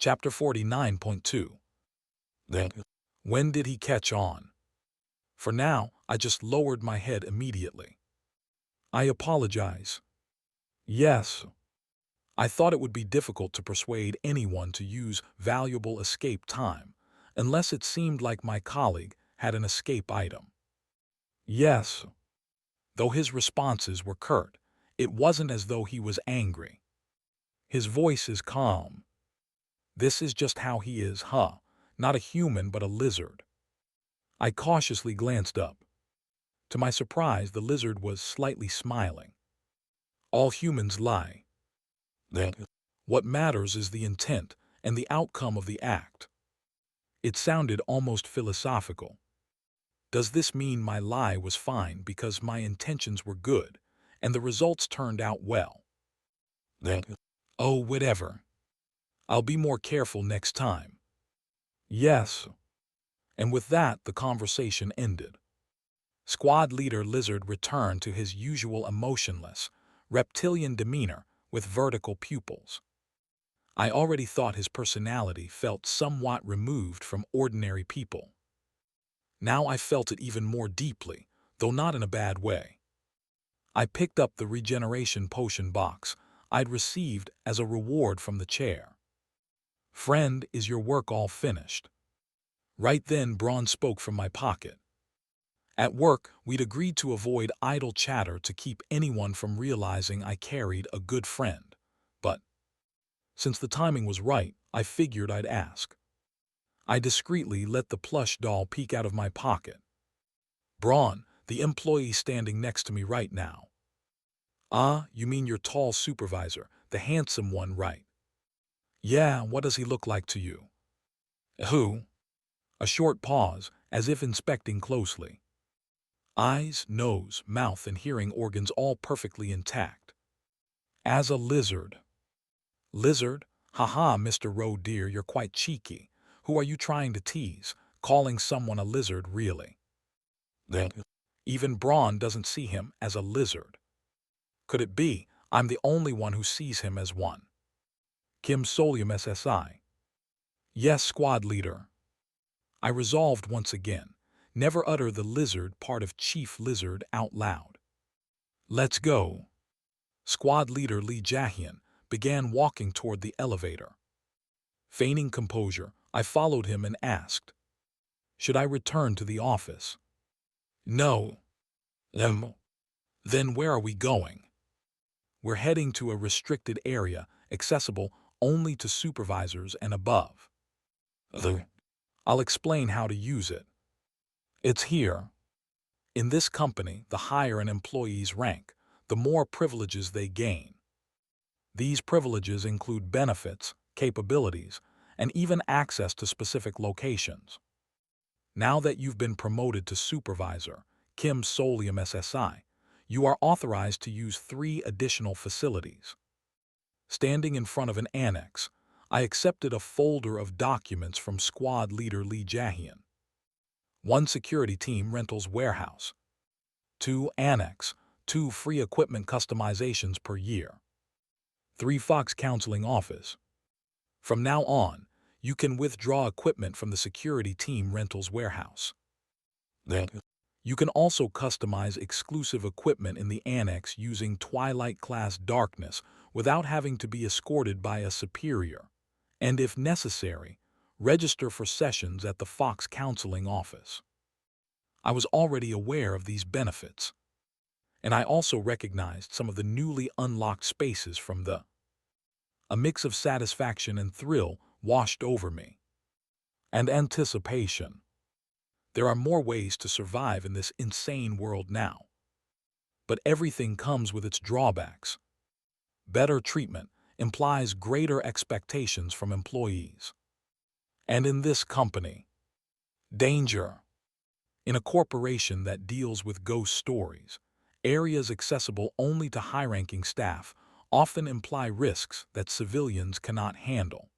Chapter 49.2. Then, when did he catch on? For now, I just lowered my head immediately. I apologize. Yes. I thought it would be difficult to persuade anyone to use valuable escape time, unless it seemed like my colleague had an escape item. Yes. Though his responses were curt, it wasn't as though he was angry. His voice is calm. This is just how he is, huh? Not a human, but a lizard. I cautiously glanced up. To my surprise, the lizard was slightly smiling. All humans lie. Then, what matters is the intent and the outcome of the act. It sounded almost philosophical. Does this mean my lie was fine because my intentions were good and the results turned out well? Then, oh, whatever. I'll be more careful next time. Yes. And with that, the conversation ended. Squad leader Lizard returned to his usual emotionless, reptilian demeanor with vertical pupils. I already thought his personality felt somewhat removed from ordinary people. Now I felt it even more deeply, though not in a bad way. I picked up the regeneration potion box I'd received as a reward from the chair. Friend, is your work all finished? Right then, Braun spoke from my pocket. At work, we'd agreed to avoid idle chatter to keep anyone from realizing I carried a good friend. But, since the timing was right, I figured I'd ask. I discreetly let the plush doll peek out of my pocket. Braun, the employee standing next to me right now. Ah, you mean your tall supervisor, the handsome one, right? Yeah, what does he look like to you? Who? A short pause, as if inspecting closely. Eyes, nose, mouth, and hearing organs all perfectly intact. As a lizard. Lizard? Haha, Mr. Roe dear, you're quite cheeky. Who are you trying to tease, calling someone a lizard really? Then, even Braun doesn't see him as a lizard. Could it be I'm the only one who sees him as one? Kim Solium SSI. Yes, squad leader. I resolved once again, never utter the lizard part of Chief Lizard out loud. Let's go. Squad leader Lee Jahian began walking toward the elevator. Feigning composure, I followed him and asked, should I return to the office? No. Then where are we going? We're heading to a restricted area accessible only to supervisors and above. I'll explain how to use it. It's here. In this company, the higher an employee's rank, the more privileges they gain. These privileges include benefits, capabilities, and even access to specific locations. Now that you've been promoted to supervisor, Kim Solium SSI, you are authorized to use 3 additional facilities. Standing in front of an annex, I accepted a folder of documents from squad leader Lee Jahian. 1 security team rentals warehouse. 2 annex, 2 free equipment customizations per year. 3 Fox counseling office. From now on, you can withdraw equipment from the security team rentals warehouse. Then, you can also customize exclusive equipment in the annex using Twilight-class darkness without having to be escorted by a superior, and if necessary, register for sessions at the Fox counseling office. I was already aware of these benefits, and I also recognized some of the newly unlocked spaces from the. A mix of satisfaction and thrill washed over me. And anticipation. There are more ways to survive in this insane world now. But everything comes with its drawbacks. Better treatment implies greater expectations from employees. And in this company, danger. In a corporation that deals with ghost stories, areas accessible only to high-ranking staff often imply risks that civilians cannot handle.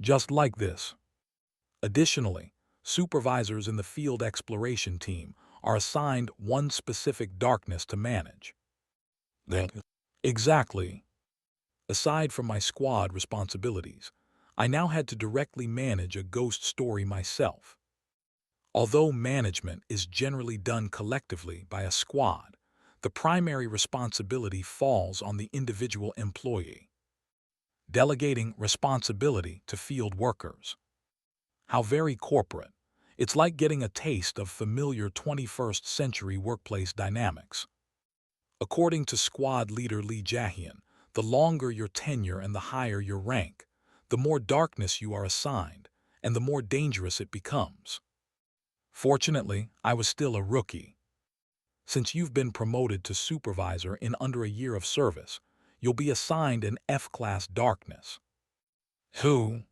Just like this. Additionally, supervisors in the field exploration team are assigned one specific darkness to manage. Then, exactly. Aside from my squad responsibilities, I now had to directly manage a ghost story myself. Although management is generally done collectively by a squad, the primary responsibility falls on the individual employee. Delegating responsibility to field workers. How very corporate. It's like getting a taste of familiar 21st century workplace dynamics. According to squad leader Lee Jahian, the longer your tenure and the higher your rank, the more darkness you are assigned, and the more dangerous it becomes. Fortunately, I was still a rookie. Since you've been promoted to supervisor in under a year of service, you'll be assigned an F-class darkness. Who?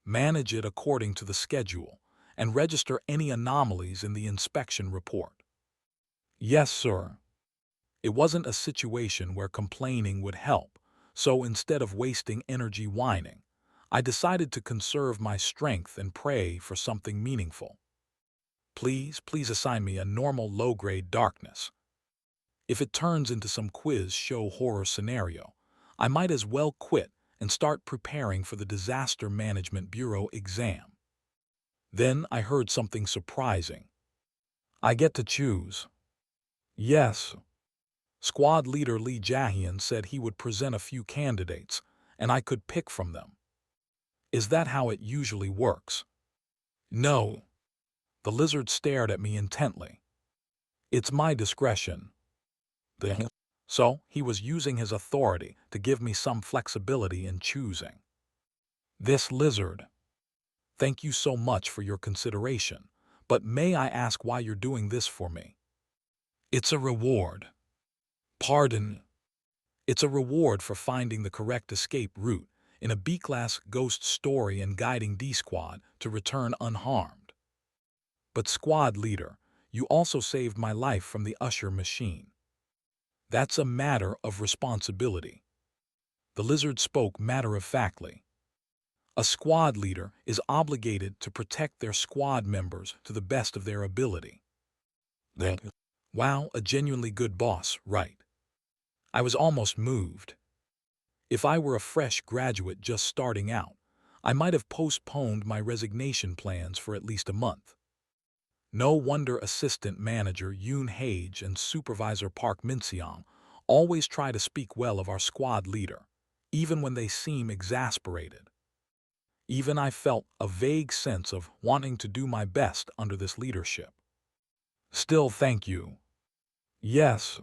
Manage it according to the schedule and register any anomalies in the inspection report. Yes, sir. It wasn't a situation where complaining would help, so instead of wasting energy whining, I decided to conserve my strength and pray for something meaningful. Please assign me a normal low-grade darkness. If it turns into some quiz show horror scenario, I might as well quit and start preparing for the Disaster Management Bureau exam. Then I heard something surprising. I get to choose. Yes. Squad leader Lee Jahian said he would present a few candidates, and I could pick from them. Is that how it usually works? No. The lizard stared at me intently. It's my discretion. So he was using his authority to give me some flexibility in choosing. This lizard. Thank you so much for your consideration, but may I ask why you're doing this for me? It's a reward. Pardon? It's a reward for finding the correct escape route in a B-class ghost story and guiding D-Squad to return unharmed. But squad leader, you also saved my life from the usher machine. That's a matter of responsibility. The lizard spoke matter-of-factly. A squad leader is obligated to protect their squad members to the best of their ability. Wow, a genuinely good boss, right? I was almost moved. If I were a fresh graduate just starting out, I might have postponed my resignation plans for at least a month. No wonder Assistant Manager Yoon Hage and Supervisor Park Min-seong always try to speak well of our squad leader, even when they seem exasperated. Even I felt a vague sense of wanting to do my best under this leadership. Still, thank you. Yes.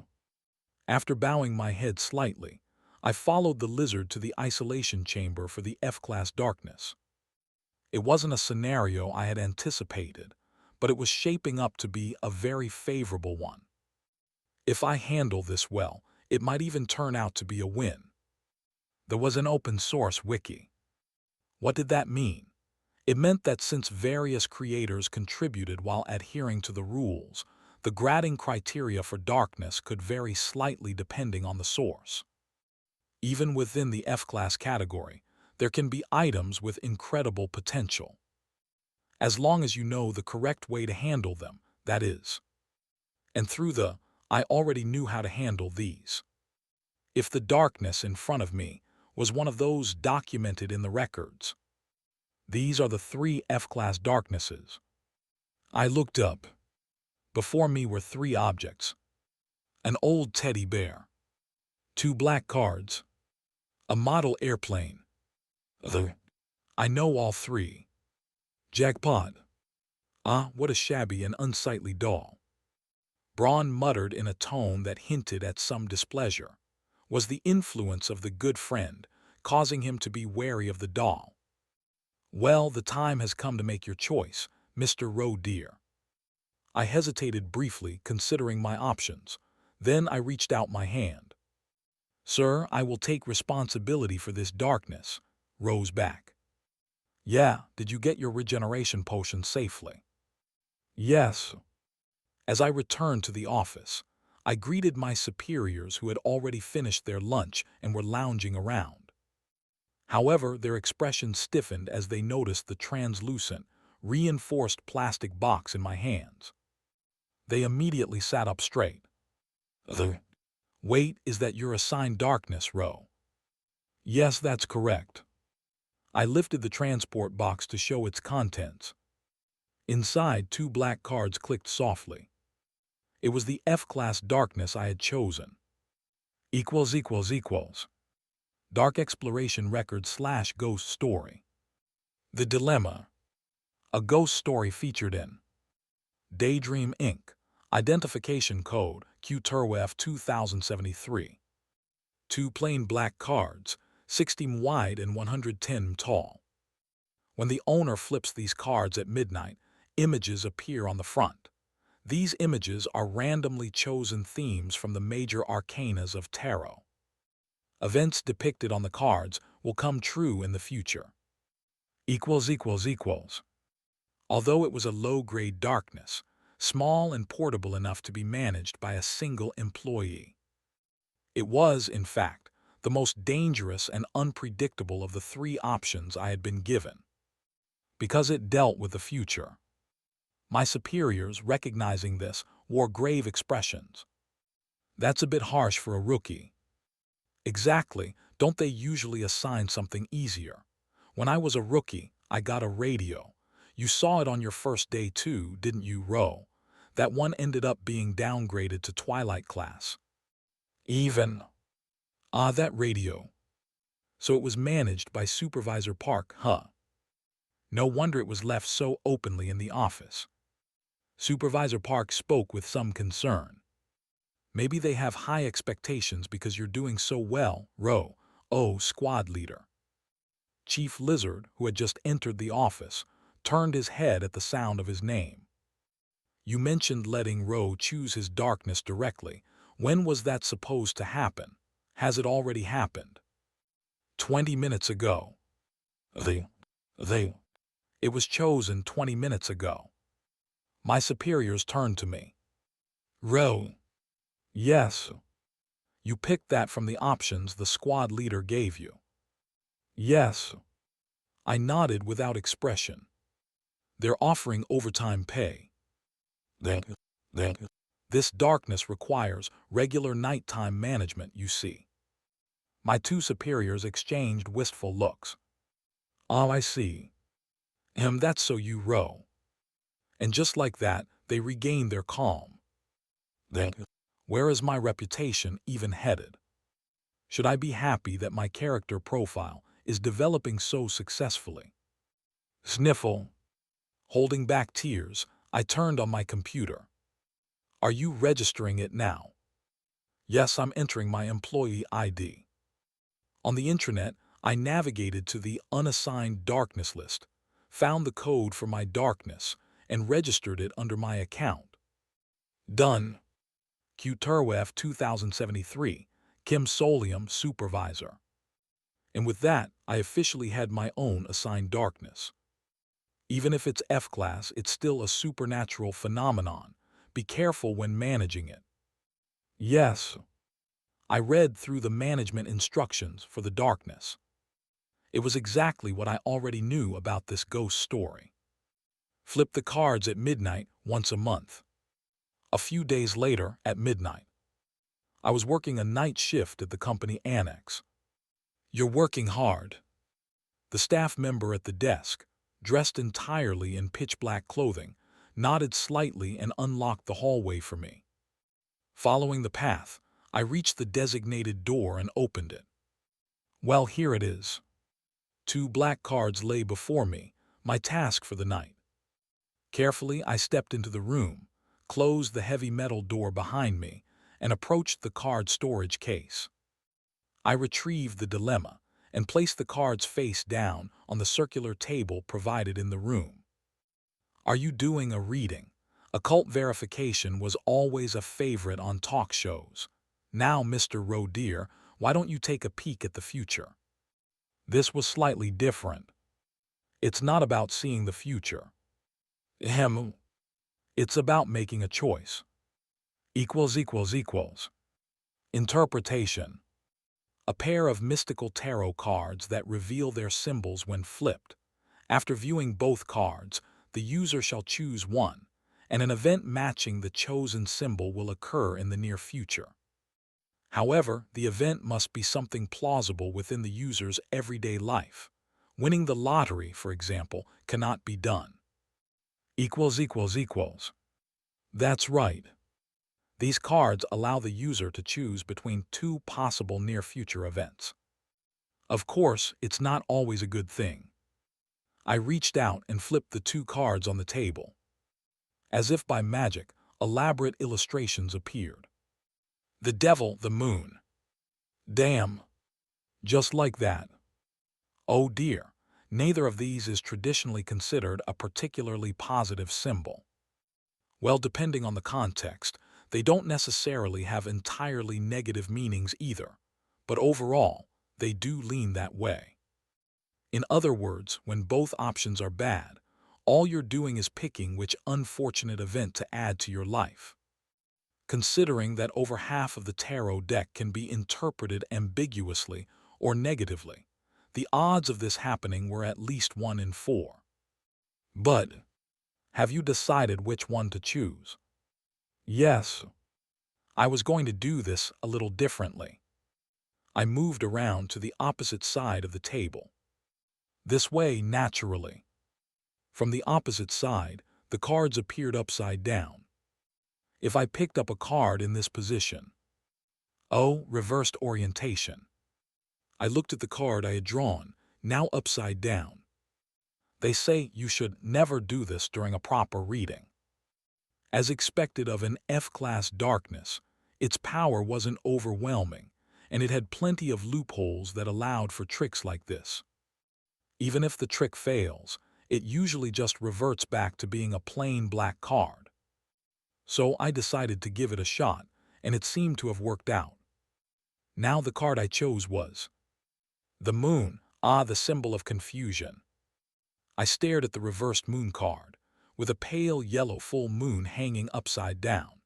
After bowing my head slightly, I followed the lizard to the isolation chamber for the F-class darkness. It wasn't a scenario I had anticipated, but it was shaping up to be a very favorable one. If I handle this well, it might even turn out to be a win. There was an open-source wiki. What did that mean? It meant that since various creators contributed while adhering to the rules, the grading criteria for darkness could vary slightly depending on the source. Even within the F-class category, there can be items with incredible potential. As long as you know the correct way to handle them, that is. And through I already knew how to handle these. If the darkness in front of me was one of those documented in the records. These are the 3 F-class darknesses. I looked up. Before me were 3 objects. An old teddy bear. 2 black cards. A model airplane. I know all 3. Jackpot. Ah, what a shabby and unsightly doll. Braun muttered in a tone that hinted at some displeasure. Was the influence of the good friend causing him to be wary of the doll? Well, the time has come to make your choice, Mr. Roe dear. I hesitated briefly, considering my options. Then I reached out my hand. Sir, I will take responsibility for this darkness. Rose back. Yeah, did you get your regeneration potion safely? Yes. As I returned to the office, I greeted my superiors who had already finished their lunch and were lounging around. However, their expressions stiffened as they noticed the translucent, reinforced plastic box in my hands. They immediately sat up straight. Wait, is that your assigned darkness, Ro? Yes, that's correct. I lifted the transport box to show its contents. Inside, 2 black cards clicked softly. It was the F-class darkness I had chosen. == Dark Exploration Record / Ghost Story. The Dilemma. A ghost story featured in Daydream Inc. Identification code QTURWF 2073. 2 plain black cards, 60 wide and 110 tall. When the owner flips these cards at midnight, images appear on the front. These images are randomly chosen themes from the major arcanas of tarot. Events depicted on the cards will come true in the future. == Although it was a low-grade darkness, small and portable enough to be managed by a single employee. It was, in fact, the most dangerous and unpredictable of the 3 options I had been given, because it dealt with the future. My superiors, recognizing this, wore grave expressions. That's a bit harsh for a rookie. Exactly, don't they usually assign something easier? When I was a rookie, I got a radio. You saw it on your first day too, didn't you, Ro? That one ended up being downgraded to Twilight class. Even. That radio. So it was managed by Supervisor Park, huh? No wonder it was left so openly in the office. Supervisor Park spoke with some concern. Maybe they have high expectations because you're doing so well, Ro. Oh, squad leader. Chief Lizard, who had just entered the office, turned his head at the sound of his name. You mentioned letting Ro choose his darkness directly. When was that supposed to happen? Has it already happened? 20 minutes ago. It was chosen 20 minutes ago. My superiors turned to me. Ro. Yes. You picked that from the options the squad leader gave you. Yes. I nodded without expression. They're offering overtime pay. This darkness requires regular nighttime management, you see. My 2 superiors exchanged wistful looks. Oh, I see. That's so you Ro. And just like that, they regained their calm. Where is my reputation even headed? Should I be happy that my character profile is developing so successfully? Sniffle. Holding back tears, I turned on my computer. Are you registering it now? Yes, I'm entering my employee ID. On the intranet, I navigated to the unassigned darkness list, found the code for my darkness, and registered it under my account. Done. QTURWF 2073, Kim Solium Supervisor. And with that, I officially had my own assigned darkness. Even if it's F-class, it's still a supernatural phenomenon. Be careful when managing it. Yes. I read through the management instructions for the darkness. It was exactly what I already knew about this ghost story. Flip the cards at midnight once a month. A few days later, at midnight, I was working a night shift at the company annex. You're working hard. The staff member at the desk, dressed entirely in pitch-black clothing, nodded slightly and unlocked the hallway for me. Following the path, I reached the designated door and opened it. Well, here it is. 2 black cards lay before me, my task for the night. Carefully, I stepped into the room, closed the heavy metal door behind me, and approached the card storage case. I retrieved the dilemma and placed the cards face down on the circular table provided in the room. Are you doing a reading? Occult verification was always a favorite on talk shows. Now, Mr. Rodeer, why don't you take a peek at the future? This was slightly different. It's not about seeing the future. It's about making a choice. == Interpretation. A pair of mystical tarot cards that reveal their symbols when flipped. After viewing both cards, the user shall choose one, and an event matching the chosen symbol will occur in the near future. However, the event must be something plausible within the user's everyday life. Winning the lottery, for example, cannot be done. Equals equals equals. That's right. These cards allow the user to choose between two possible near-future events. Of course, it's not always a good thing. I reached out and flipped the two cards on the table. As if by magic, elaborate illustrations appeared. The devil, the moon. Damn. Just like that. Oh dear, neither of these is traditionally considered a particularly positive symbol. Well, depending on the context, they don't necessarily have entirely negative meanings either, but overall, they do lean that way. In other words, when both options are bad, all you're doing is picking which unfortunate event to add to your life. Considering that over half of the tarot deck can be interpreted ambiguously or negatively, the odds of this happening were at least 1 in 4. But have you decided which one to choose? Yes. I was going to do this a little differently. I moved around to the opposite side of the table. This way, naturally. From the opposite side, the cards appeared upside down. If I picked up a card in this position, oh, reversed orientation. I looked at the card I had drawn, now upside down. They say you should never do this during a proper reading. As expected of an F-class darkness, its power wasn't overwhelming, and it had plenty of loopholes that allowed for tricks like this. Even if the trick fails, it usually just reverts back to being a plain black card. So I decided to give it a shot, and it seemed to have worked out. Now the card I chose was the moon, the symbol of confusion. I stared at the reversed moon card, with a pale yellow full moon hanging upside down.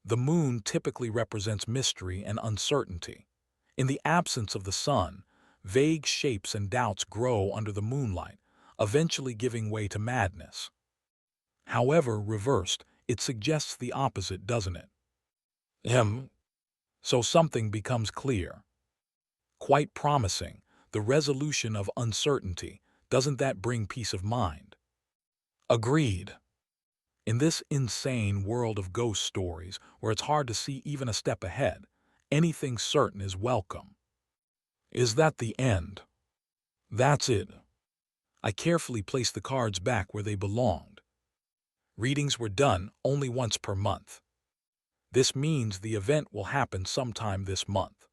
The moon typically represents mystery and uncertainty. In the absence of the sun, vague shapes and doubts grow under the moonlight, eventually giving way to madness. However, reversed, it suggests the opposite, doesn't it? So something becomes clear. Quite promising, the resolution of uncertainty. Doesn't that bring peace of mind? Agreed. In this insane world of ghost stories, where it's hard to see even a step ahead, anything certain is welcome. Is that the end? That's it. I carefully placed the cards back where they belonged. Readings were done only once per month. This means the event will happen sometime this month.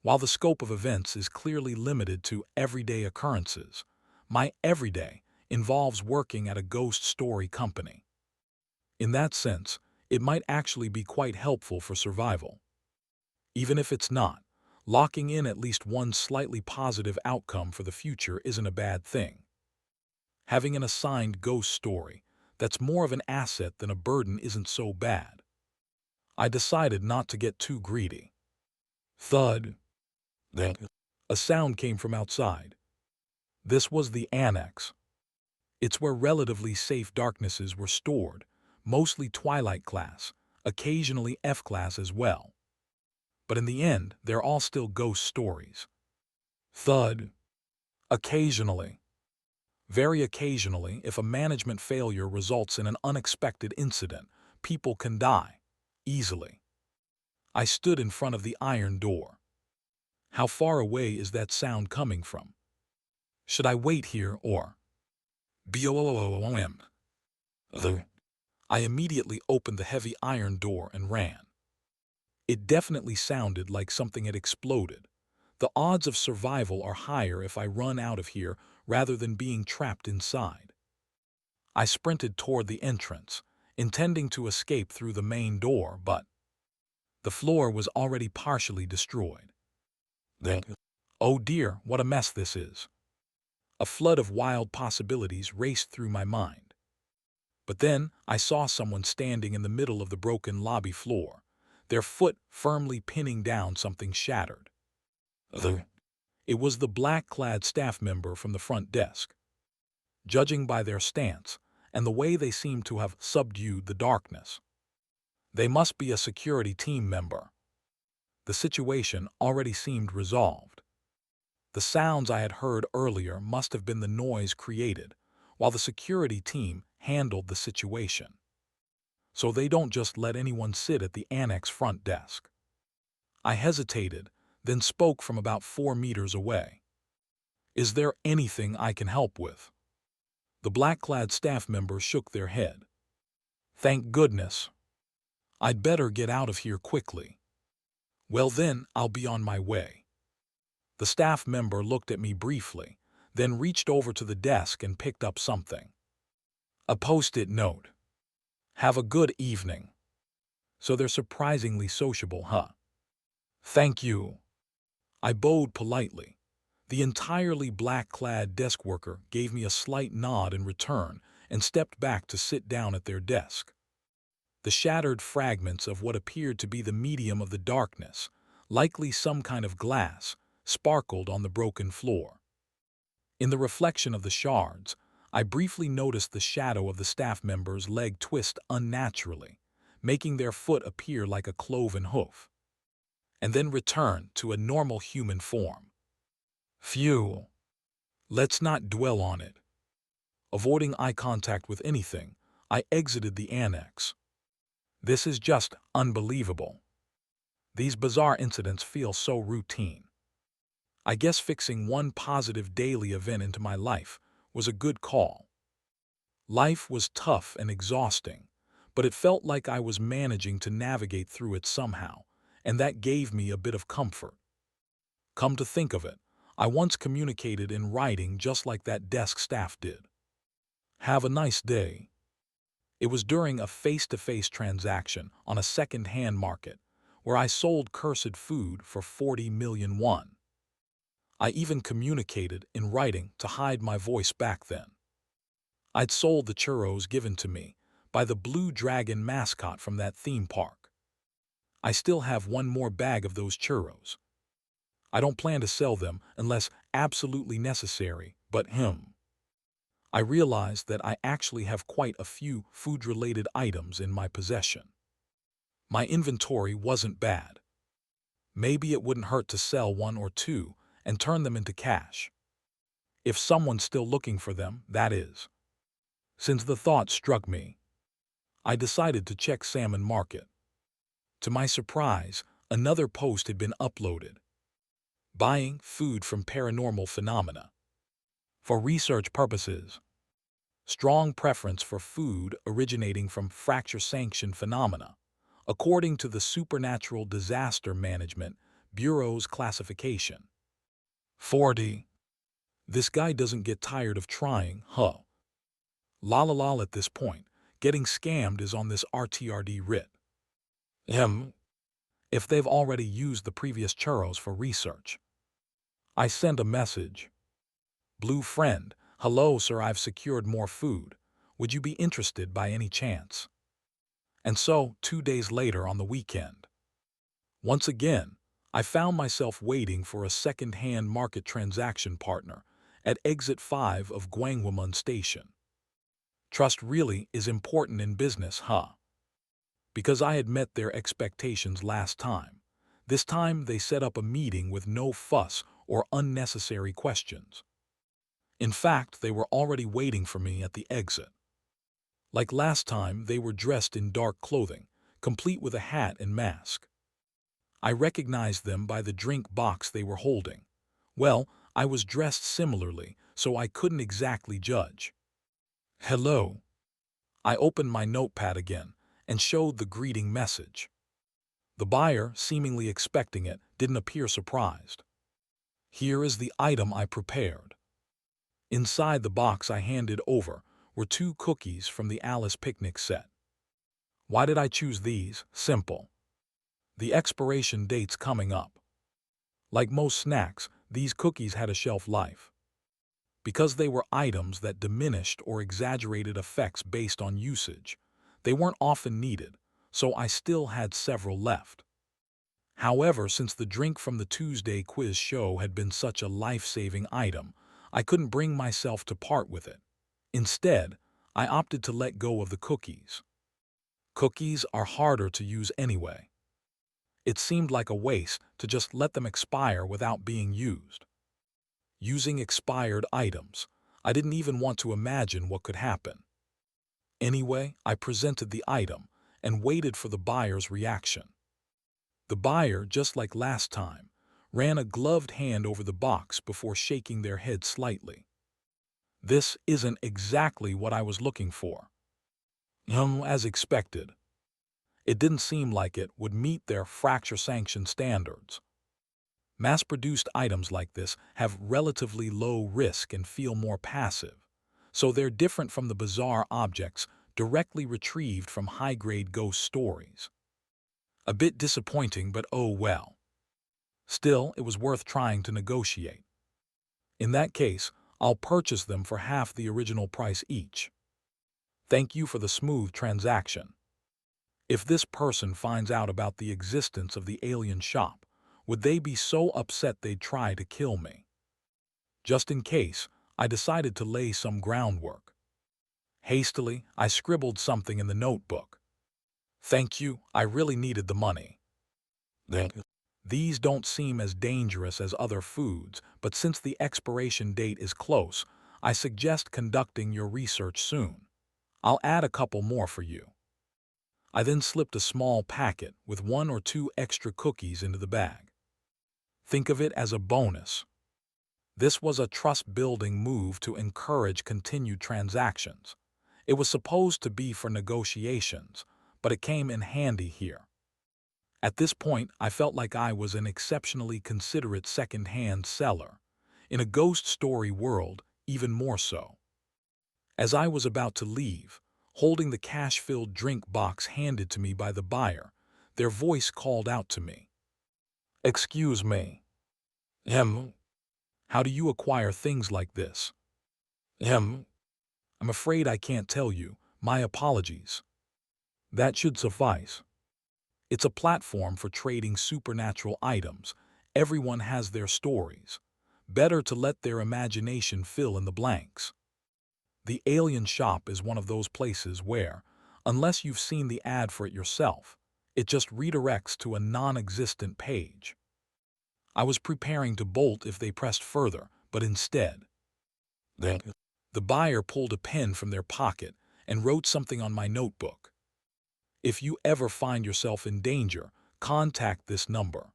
While the scope of events is clearly limited to everyday occurrences, my everyday involves working at a ghost story company. In that sense, it might actually be quite helpful for survival. Even if it's not, locking in at least one slightly positive outcome for the future isn't a bad thing. Having an assigned ghost story that's more of an asset than a burden isn't so bad. I decided not to get too greedy. Thud. A sound came from outside. This was the annex. It's where relatively safe darknesses were stored, mostly Twilight class, occasionally F-class as well. But in the end, they're all still ghost stories. Thud. Occasionally. Very occasionally, if a management failure results in an unexpected incident, people can die. Easily. I stood in front of the iron door. How far away is that sound coming from? Should I wait here or... BOOM. I immediately opened the heavy iron door and ran. It definitely sounded like something had exploded. The odds of survival are higher if I run out of here rather than being trapped inside. I sprinted toward the entrance, intending to escape through the main door, but the floor was already partially destroyed. Oh dear, what a mess this is. A flood of wild possibilities raced through my mind. But then I saw someone standing in the middle of the broken lobby floor, their foot firmly pinning down something shattered. It was the black-clad staff member from the front desk. Judging by their stance and the way they seemed to have subdued the darkness, they must be a security team member. The situation already seemed resolved. The sounds I had heard earlier must have been the noise created while the security team handled the situation. So they don't just let anyone sit at the annex front desk. I hesitated, then spoke from about 4 meters away. Is there anything I can help with? The black-clad staff member shook their head. Thank goodness. I'd better get out of here quickly. Well then, I'll be on my way. The staff member looked at me briefly, then reached over to the desk and picked up something. A post-it note. Have a good evening. So they're surprisingly sociable, huh? Thank you. I bowed politely. The entirely black-clad desk worker gave me a slight nod in return and stepped back to sit down at their desk. The shattered fragments of what appeared to be the medium of the darkness, likely some kind of glass, sparkled on the broken floor. In the reflection of the shards, I briefly noticed the shadow of the staff member's leg twist unnaturally, making their foot appear like a cloven hoof, and then return to a normal human form. Phew. Let's not dwell on it. Avoiding eye contact with anything, I exited the annex. This is just unbelievable. These bizarre incidents feel so routine. I guess fixing one positive daily event into my life was a good call. Life was tough and exhausting, but it felt like I was managing to navigate through it somehow, and that gave me a bit of comfort. Come to think of it, I once communicated in writing just like that desk staff did. Have a nice day. It was during a face-to-face transaction on a second-hand market where I sold cursed food for 40 million won. I even communicated in writing to hide my voice back then. I'd sold the churros given to me by the Blue Dragon mascot from that theme park. I still have one more bag of those churros. I don't plan to sell them unless absolutely necessary, but I realized that I actually have quite a few food-related items in my possession. My inventory wasn't bad. Maybe it wouldn't hurt to sell one or two and turn them into cash. If someone's still looking for them, that is. Since the thought struck me, I decided to check Salmon Market. To my surprise, another post had been uploaded. Buying food from paranormal phenomena. For research purposes. Strong preference for food originating from fracture-sanctioned phenomena, according to the Supernatural Disaster Management Bureau's classification. 40. This guy doesn't get tired of trying, huh? La at this point, getting scammed is on this RTRD writ. If they've already used the previous churros for research. I send a message. Blue friend, hello sir, I've secured more food. Would you be interested by any chance? And so, 2 days later on the weekend. Once again, I found myself waiting for a second-hand market transaction partner at Exit 5 of Gwanghwamun Station. Trust really is important in business, huh? Because I had met their expectations last time. This time they set up a meeting with no fuss or unnecessary questions. In fact, they were already waiting for me at the exit. Like last time, they were dressed in dark clothing, complete with a hat and mask. I recognized them by the drink box they were holding. Well, I was dressed similarly, so I couldn't exactly judge. Hello. I opened my notepad again and showed the greeting message. The buyer, seemingly expecting it, didn't appear surprised. Here is the item I prepared. Inside the box I handed over were 2 cookies from the Alice picnic set. Why did I choose these? Simple. The expiration date's coming up. Like most snacks, these cookies had a shelf life. Because they were items that diminished or exaggerated effects based on usage, they weren't often needed, so I still had several left. However, since the drink from the Tuesday quiz show had been such a life-saving item, I couldn't bring myself to part with it. Instead, I opted to let go of the cookies. Cookies are harder to use anyway. It seemed like a waste to just let them expire without being used. using expired items. I didn't even want to imagine what could happen. Anyway, I presented the item and waited for the buyer's reaction. The buyer, just like last time, ran a gloved hand over the box before shaking their head slightly. This isn't exactly what I was looking for. As expected. It didn't seem like it would meet their fracture sanction standards. Mass-produced items like this have relatively low risk and feel more passive, so they're different from the bizarre objects directly retrieved from high-grade ghost stories. A bit disappointing, but oh well. Still, it was worth trying to negotiate. In that case, I'll purchase them for half the original price each. Thank you for the smooth transaction. If this person finds out about the existence of the alien shop, would they be so upset they'd try to kill me? Just in case, I decided to lay some groundwork. Hastily, I scribbled something in the notebook. Thank you, I really needed the money. These don't seem as dangerous as other foods, but since the expiration date is close, I suggest conducting your research soon. I'll add a couple more for you. I then slipped a small packet with 1 or 2 extra cookies into the bag. Think of it as a bonus. This was a trust-building move to encourage continued transactions. It was supposed to be for negotiations, but it came in handy here. At this point, I felt like I was an exceptionally considerate second-hand seller. In a ghost story world, even more so. As I was about to leave, holding the cash-filled drink box handed to me by the buyer, their voice called out to me. Excuse me. How do you acquire things like this? I'm afraid I can't tell you. My apologies. That should suffice. It's a platform for trading supernatural items. Everyone has their stories. Better to let their imagination fill in the blanks. The alien shop is one of those places where, unless you've seen the ad for it yourself, it just redirects to a non-existent page. I was preparing to bolt if they pressed further, but instead, the buyer pulled a pen from their pocket and wrote something on my notebook. If you ever find yourself in danger, contact this number.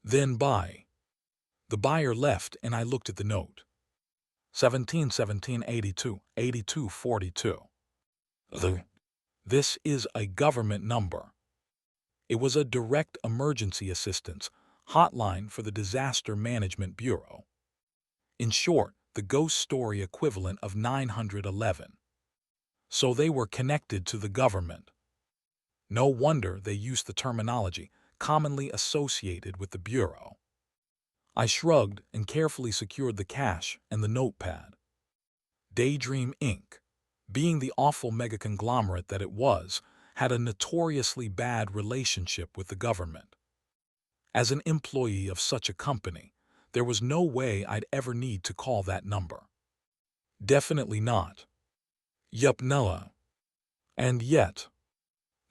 Then bye. The buyer left and I looked at the note. 17-17-82-82-42. This is a government number. It was a direct emergency assistance hotline for the Disaster Management Bureau. In short, the ghost story equivalent of 911. So they were connected to the government. No wonder they used the terminology commonly associated with the Bureau. I shrugged and carefully secured the cash and the notepad. Daydream Inc., being the awful mega-conglomerate that it was, had a notoriously bad relationship with the government. As an employee of such a company, there was no way I'd ever need to call that number. Definitely not. Yup, Noah. And yet,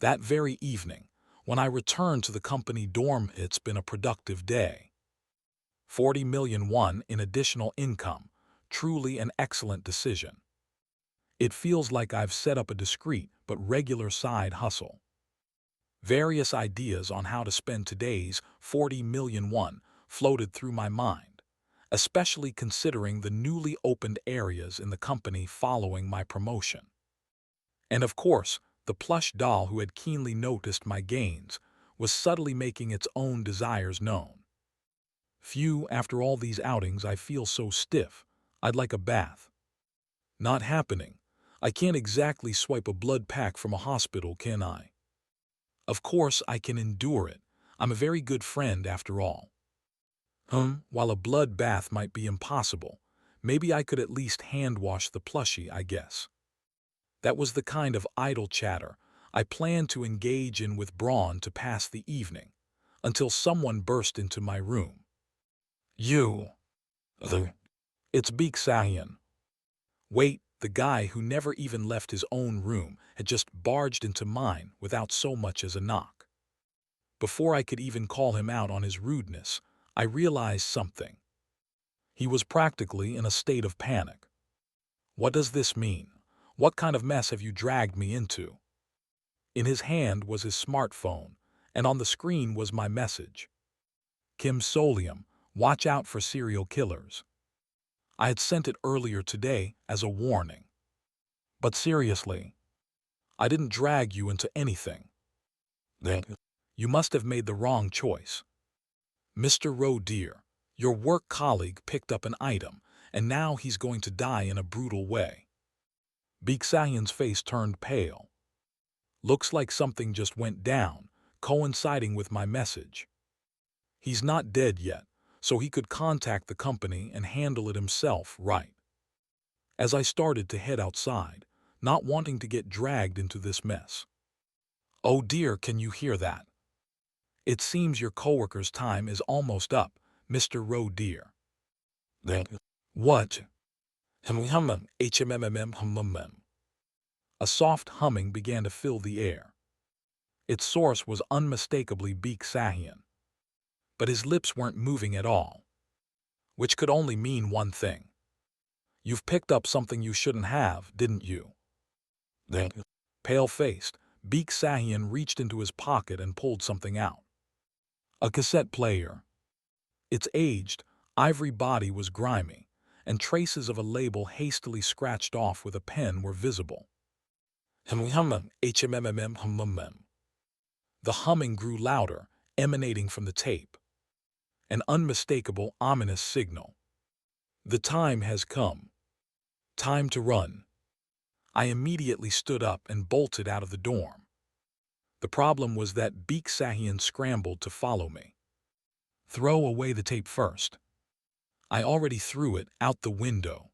that very evening, when I returned to the company dorm, it's been a productive day. 40 million won in additional income, truly an excellent decision. It feels like I've set up a discreet but regular side hustle. Various ideas on how to spend today's 40 million won floated through my mind, especially considering the newly opened areas in the company following my promotion. And of course, the plush doll who had keenly noticed my gains was subtly making its own desires known. Phew, after all these outings I feel so stiff, I'd like a bath. Not happening. I can't exactly swipe a blood pack from a hospital, can I? Of course I can endure it. I'm a very good friend after all. While a blood bath might be impossible, maybe I could at least hand wash the plushie, I guess. That was the kind of idle chatter I planned to engage in with Braun to pass the evening, until someone burst into my room. You. It's Beek Sahian. Wait, the guy who never even left his own room had just barged into mine without so much as a knock. Before I could even call him out on his rudeness, I realized something. He was practically in a state of panic. What does this mean? What kind of mess have you dragged me into? In his hand was his smartphone, and on the screen was my message. Kim Solium, watch out for serial killers. I had sent it earlier today as a warning. But seriously, I didn't drag you into anything. Then you must have made the wrong choice. Mr. Roe dear, your work colleague picked up an item, and now he's going to die in a brutal way. Beeksahian's face turned pale. Looks like something just went down, coinciding with my message. He's not dead yet, so he could contact the company and handle it himself, right? As I started to head outside, not wanting to get dragged into this mess. Oh dear, can you hear that? It seems your coworker's time is almost up, Mr. Roe dear. Then, what? A soft humming began to fill the air. Its source was unmistakably Beeksahian. But his lips weren't moving at all, which could only mean one thing. You've picked up something you shouldn't have, didn't you? Then, pale-faced, Beeksahian reached into his pocket and pulled something out. A cassette player. Its aged, ivory body was grimy, and traces of a label hastily scratched off with a pen were visible. The humming grew louder, emanating from the tape. An unmistakable, ominous signal. The time has come. Time to run. I immediately stood up and bolted out of the dorm. The problem was that Beeksahian scrambled to follow me. Throw away the tape first. I already threw it out the window.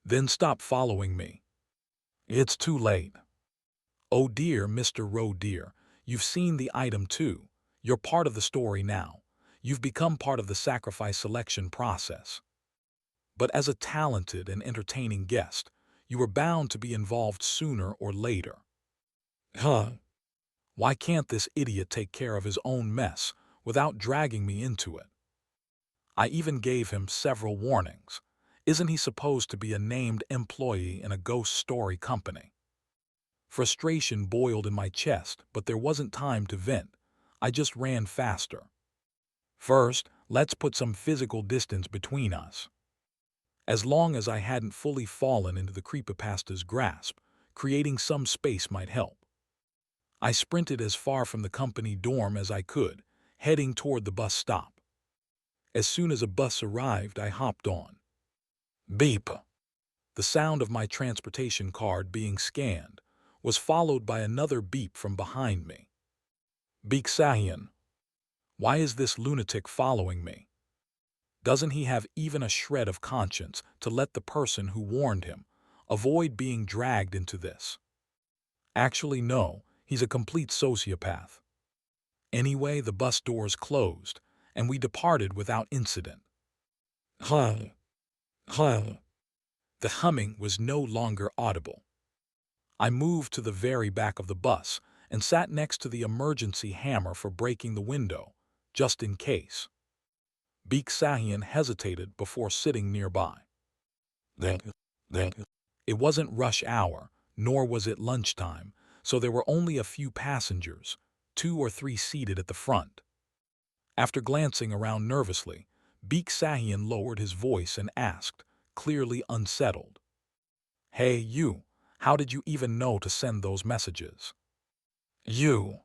Then stop following me. It's too late. Oh dear, Mr. Roe dear, you've seen the item too. You're part of the story now. You've become part of the sacrifice selection process. But as a talented and entertaining guest, you were bound to be involved sooner or later. Why can't this idiot take care of his own mess without dragging me into it? I even gave him several warnings. Isn't he supposed to be a named employee in a ghost story company? Frustration boiled in my chest, but there wasn't time to vent. I just ran faster. First, let's put some physical distance between us. As long as I hadn't fully fallen into the creepypasta's grasp, creating some space might help. I sprinted as far from the company dorm as I could, heading toward the bus stop. As soon as a bus arrived, I hopped on. Beep! The sound of my transportation card being scanned was followed by another beep from behind me. Beeksahian. Why is this lunatic following me? Doesn't he have even a shred of conscience to let the person who warned him avoid being dragged into this? Actually, no, he's a complete sociopath. Anyway, the bus doors closed, and we departed without incident. The humming was no longer audible. I moved to the very back of the bus and sat next to the emergency hammer for breaking the window, just in case. Beeksahian hesitated before sitting nearby. Then, it wasn't rush hour, nor was it lunchtime, so there were only a few passengers, 2 or 3 seated at the front. After glancing around nervously, Beeksahian lowered his voice and asked, clearly unsettled, "Hey, you, how did you even know to send those messages?" You.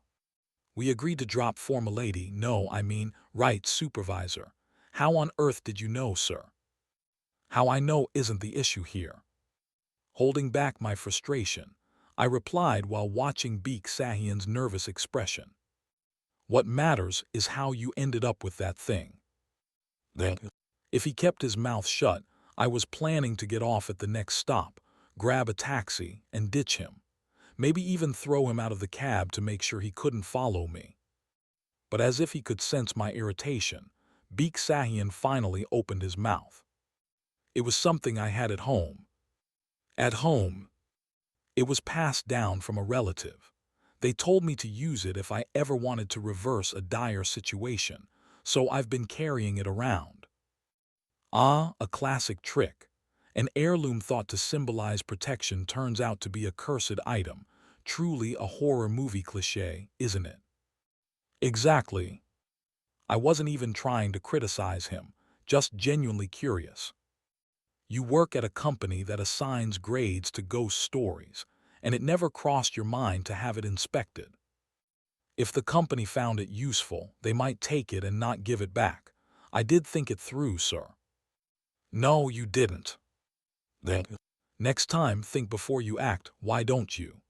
We agreed to drop formality, no, I mean, right, supervisor. How on earth did you know, sir? How I know isn't the issue here. Holding back my frustration, I replied while watching Beeksahian's nervous expression. What matters is how you ended up with that thing. Then, if he kept his mouth shut, I was planning to get off at the next stop, grab a taxi, and ditch him. Maybe even throw him out of the cab to make sure he couldn't follow me. But as if he could sense my irritation, Beeksahian finally opened his mouth. It was something I had at home. At home. It was passed down from a relative. They told me to use it if I ever wanted to reverse a dire situation, so I've been carrying it around. Ah, a classic trick. An heirloom thought to symbolize protection turns out to be a cursed item. Truly a horror movie cliché, isn't it? Exactly. I wasn't even trying to criticize him, just genuinely curious. You work at a company that assigns grades to ghost stories, and it never crossed your mind to have it inspected. If the company found it useful, they might take it and not give it back. I did think it through, sir. No, you didn't. Then, next time, think before you act, why don't you?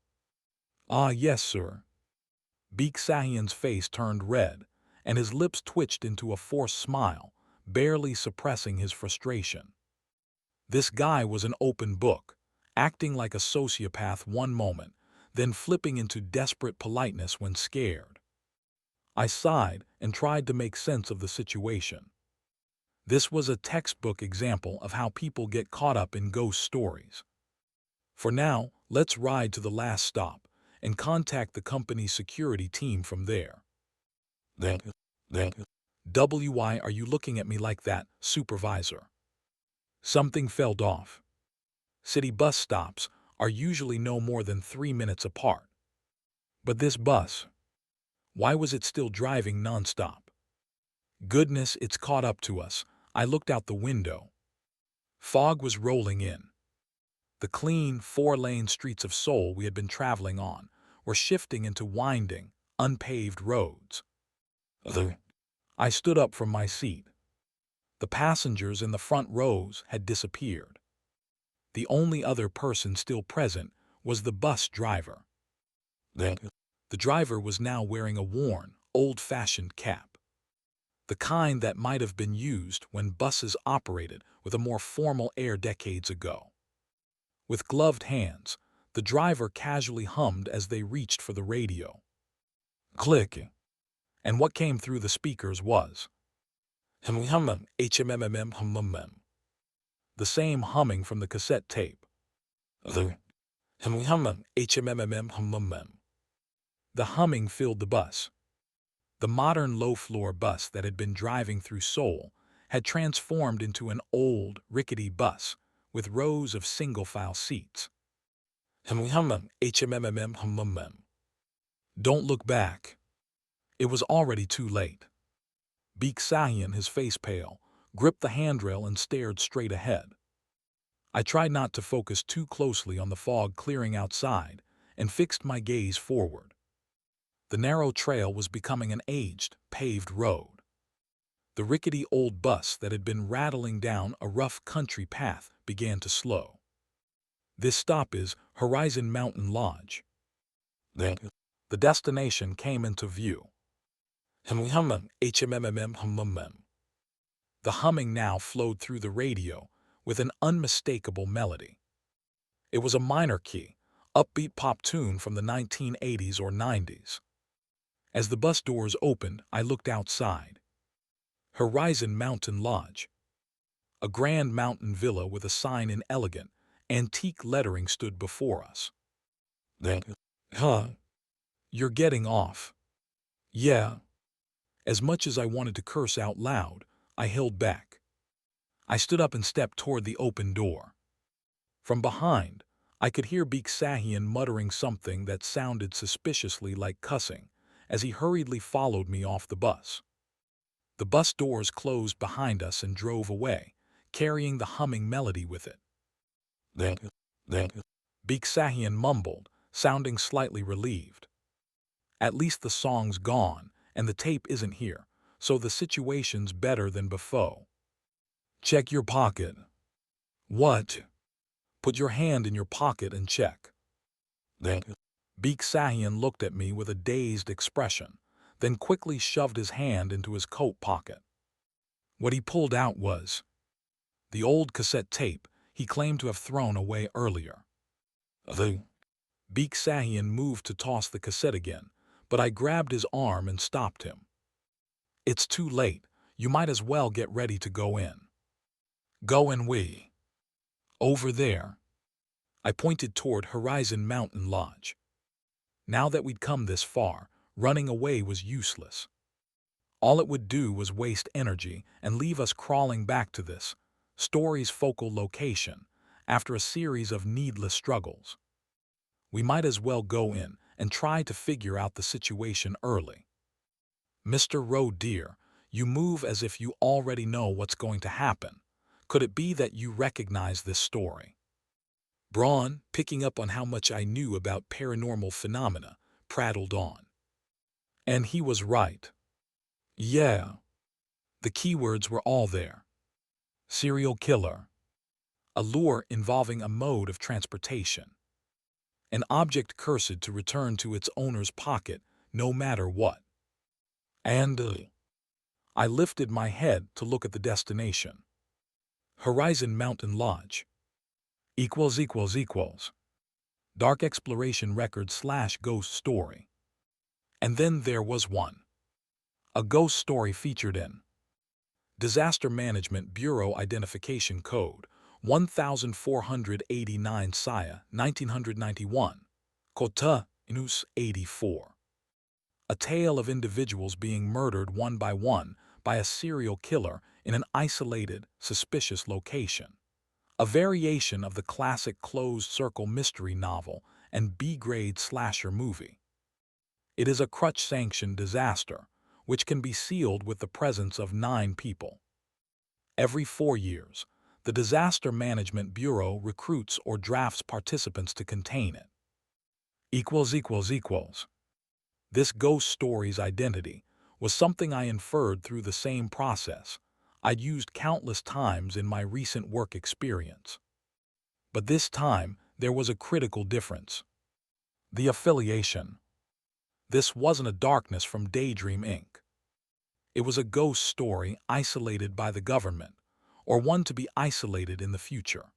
Ah, yes, sir. Beak Sahian's face turned red, and his lips twitched into a forced smile, barely suppressing his frustration. This guy was an open book, acting like a sociopath one moment, then flipping into desperate politeness when scared. I sighed and tried to make sense of the situation. This was a textbook example of how people get caught up in ghost stories. For now, let's ride to the last stop and contact the company's security team from there. Then, then, why are you looking at me like that, supervisor? Something fell off. City bus stops are usually no more than 3 minutes apart. But this bus, why was it still driving nonstop? Goodness, it's caught up to us. I looked out the window. Fog was rolling in. The clean, four-lane streets of Seoul we had been traveling on were shifting into winding, unpaved roads. I stood up from my seat. The passengers in the front rows had disappeared. The only other person still present was the bus driver. The driver was now wearing a worn, old-fashioned cap. The kind that might have been used when buses operated with a more formal air decades ago. With gloved hands, the driver casually hummed as they reached for the radio. Click. And what came through the speakers was the same humming from the cassette tape. The humming filled the bus. The modern low-floor bus that had been driving through Seoul had transformed into an old, rickety bus with rows of single-file seats. Don't look back. It was already too late. Beak Sahian, his face pale, gripped the handrail and stared straight ahead. I tried not to focus too closely on the fog clearing outside and fixed my gaze forward. The narrow trail was becoming an aged, paved road. The rickety old bus that had been rattling down a rough country path began to slow. This stop is Horizon Mountain Lodge. Then, the destination came into view. The humming now flowed through the radio with an unmistakable melody. It was a minor key, upbeat pop tune from the 1980s or 90s. As the bus doors opened, I looked outside. Horizon Mountain Lodge. A grand mountain villa with a sign in elegant, antique lettering stood before us. Then, you're getting off. Yeah. As much as I wanted to curse out loud, I held back. I stood up and stepped toward the open door. From behind, I could hear Beak Sahian muttering something that sounded suspiciously like cussing as he hurriedly followed me off the bus. The bus doors closed behind us and drove away, carrying the humming melody with it. Then, Beak Sahian mumbled, sounding slightly relieved. At least the song's gone, and the tape isn't here, so the situation's better than before. Check your pocket. What? Put your hand in your pocket and check. Then, Beak Sahian looked at me with a dazed expression, then quickly shoved his hand into his coat pocket. What he pulled out was the old cassette tape he claimed to have thrown away earlier. The Beak Sahian moved to toss the cassette again, but I grabbed his arm and stopped him. It's too late. You might as well get ready to go in. Go in we. Over there. I pointed toward Horizon Mountain Lodge. Now that we'd come this far, running away was useless. All it would do was waste energy and leave us crawling back to this, story's focal location, after a series of needless struggles. We might as well go in and try to figure out the situation early. Mr. Roe dear, you move as if you already know what's going to happen. Could it be that you recognize this story? Braun, picking up on how much I knew about paranormal phenomena, prattled on. And he was right. Yeah. The keywords were all there. Serial killer. A lure involving a mode of transportation. An object cursed to return to its owner's pocket, no matter what. And I lifted my head to look at the destination. Horizon Mountain Lodge. == Dark Exploration Record/Ghost Story. And then there was one. A ghost story featured in Disaster Management Bureau Identification Code 1489 SIA 1991, Kota, Inus 84. A tale of individuals being murdered one by a serial killer in an isolated, suspicious location. A variation of the classic closed circle mystery novel and B-grade slasher movie. It is a crutch-sanctioned disaster, which can be sealed with the presence of 9 people. Every 4 years, the Disaster Management Bureau recruits or drafts participants to contain it. This ghost story's identity was something I inferred through the same process I'd used countless times in my recent work experience. But this time, there was a critical difference. The affiliation. This wasn't a darkness from Daydream Inc. It was a ghost story isolated by the government, or one to be isolated in the future.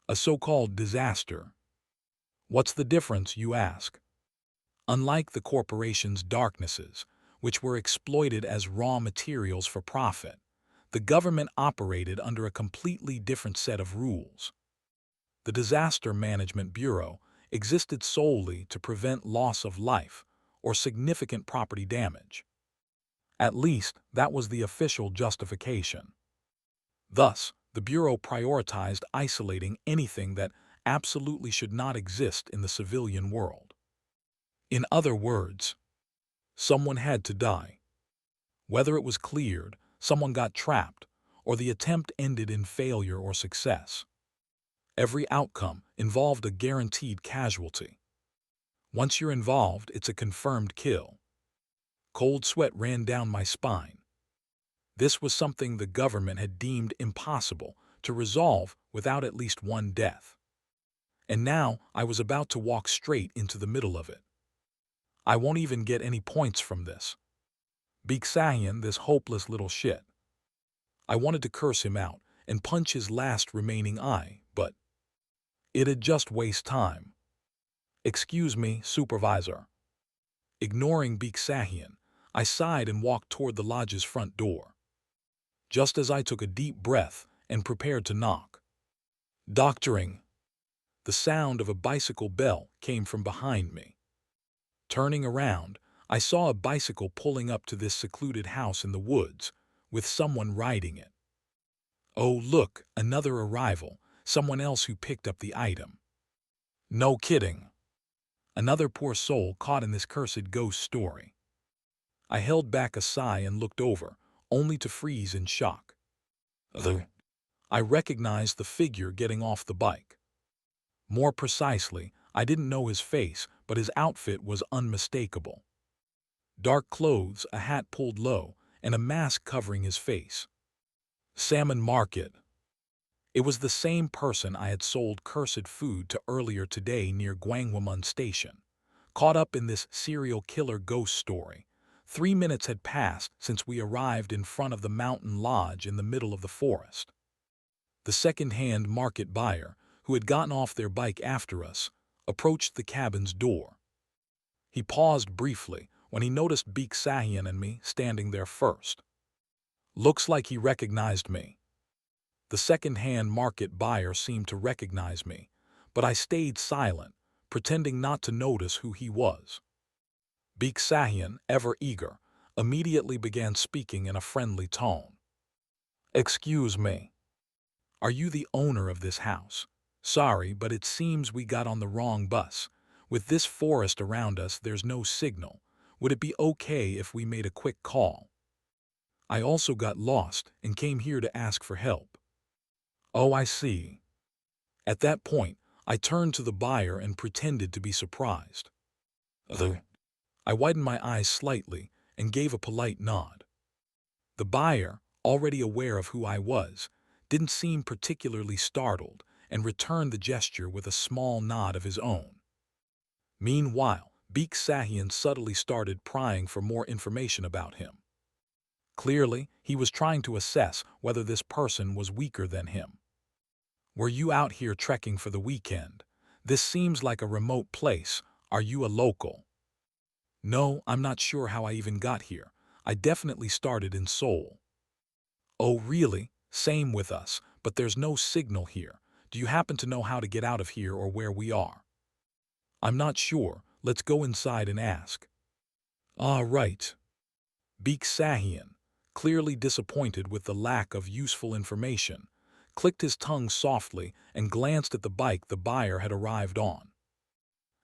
A so-called disaster. What's the difference, you ask? Unlike the corporation's darknesses, which were exploited as raw materials for profit, the government operated under a completely different set of rules. The Disaster Management Bureau existed solely to prevent loss of life or significant property damage. At least, that was the official justification. Thus, the Bureau prioritized isolating anything that absolutely should not exist in the civilian world. In other words, someone had to die. Whether it was cleared, someone got trapped, or the attempt ended in failure or success. Every outcome involved a guaranteed casualty. Once you're involved, it's a confirmed kill. Cold sweat ran down my spine. This was something the government had deemed impossible to resolve without at least one death. And now I was about to walk straight into the middle of it. I won't even get any points from this. Beeksahian, this hopeless little shit. I wanted to curse him out and punch his last remaining eye, but it'd just waste time. Excuse me, supervisor. Ignoring Beeksahian, I sighed and walked toward the lodge's front door. Just as I took a deep breath and prepared to knock. Doctoring. The sound of a bicycle bell came from behind me. Turning around, I saw a bicycle pulling up to this secluded house in the woods, with someone riding it. Oh, look, another arrival, someone else who picked up the item. No kidding. Another poor soul caught in this cursed ghost story. I held back a sigh and looked over, only to freeze in shock. I recognized the figure getting off the bike. More precisely, I didn't know his face, but his outfit was unmistakable. Dark clothes, a hat pulled low, and a mask covering his face. Salmon Market. It was the same person I had sold cursed food to earlier today near Gwangwamun Station. Caught up in this serial killer ghost story, 3 minutes had passed since we arrived in front of the mountain lodge in the middle of the forest. The second-hand market buyer, who had gotten off their bike after us, approached the cabin's door. He paused briefly when he noticed Beeksahian and me standing there first. Looks like he recognized me. The second-hand market buyer seemed to recognize me, but I stayed silent, pretending not to notice who he was. Beeksahian, ever eager, immediately began speaking in a friendly tone. Excuse me. Are you the owner of this house? Sorry, but it seems we got on the wrong bus. With this forest around us, there's no signal. Would it be okay if we made a quick call? I also got lost and came here to ask for help. Oh, I see. At that point, I turned to the buyer and pretended to be surprised. I widened my eyes slightly and gave a polite nod. The buyer, already aware of who I was, didn't seem particularly startled and returned the gesture with a small nod of his own. Meanwhile, Beek Sahian subtly started prying for more information about him. Clearly, he was trying to assess whether this person was weaker than him. Were you out here trekking for the weekend? This seems like a remote place. Are you a local? No, I'm not sure how I even got here. I definitely started in Seoul. Oh, really? Same with us, but there's no signal here. Do you happen to know how to get out of here or where we are? I'm not sure. Let's go inside and ask. Ah, right. Beek Sahian, clearly disappointed with the lack of useful information, clicked his tongue softly and glanced at the bike the buyer had arrived on.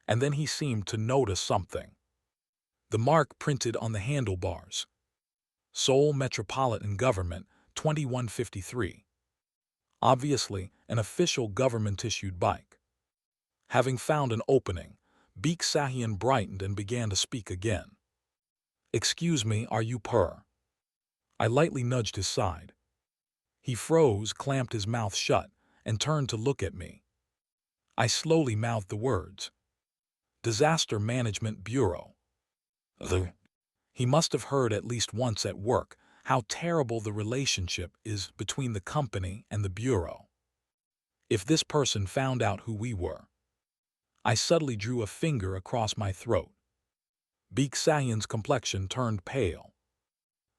And then he seemed to notice something. The mark printed on the handlebars. Seoul Metropolitan Government, 2153. Obviously, an official government-issued bike. Having found an opening, Beek Sahian brightened and began to speak again. Excuse me, are you Per? I lightly nudged his side. He froze, clamped his mouth shut, and turned to look at me. I slowly mouthed the words. Disaster Management Bureau. He must have heard at least once at work how terrible the relationship is between the company and the bureau. If this person found out who we were. I subtly drew a finger across my throat. Beek Sahian's complexion turned pale.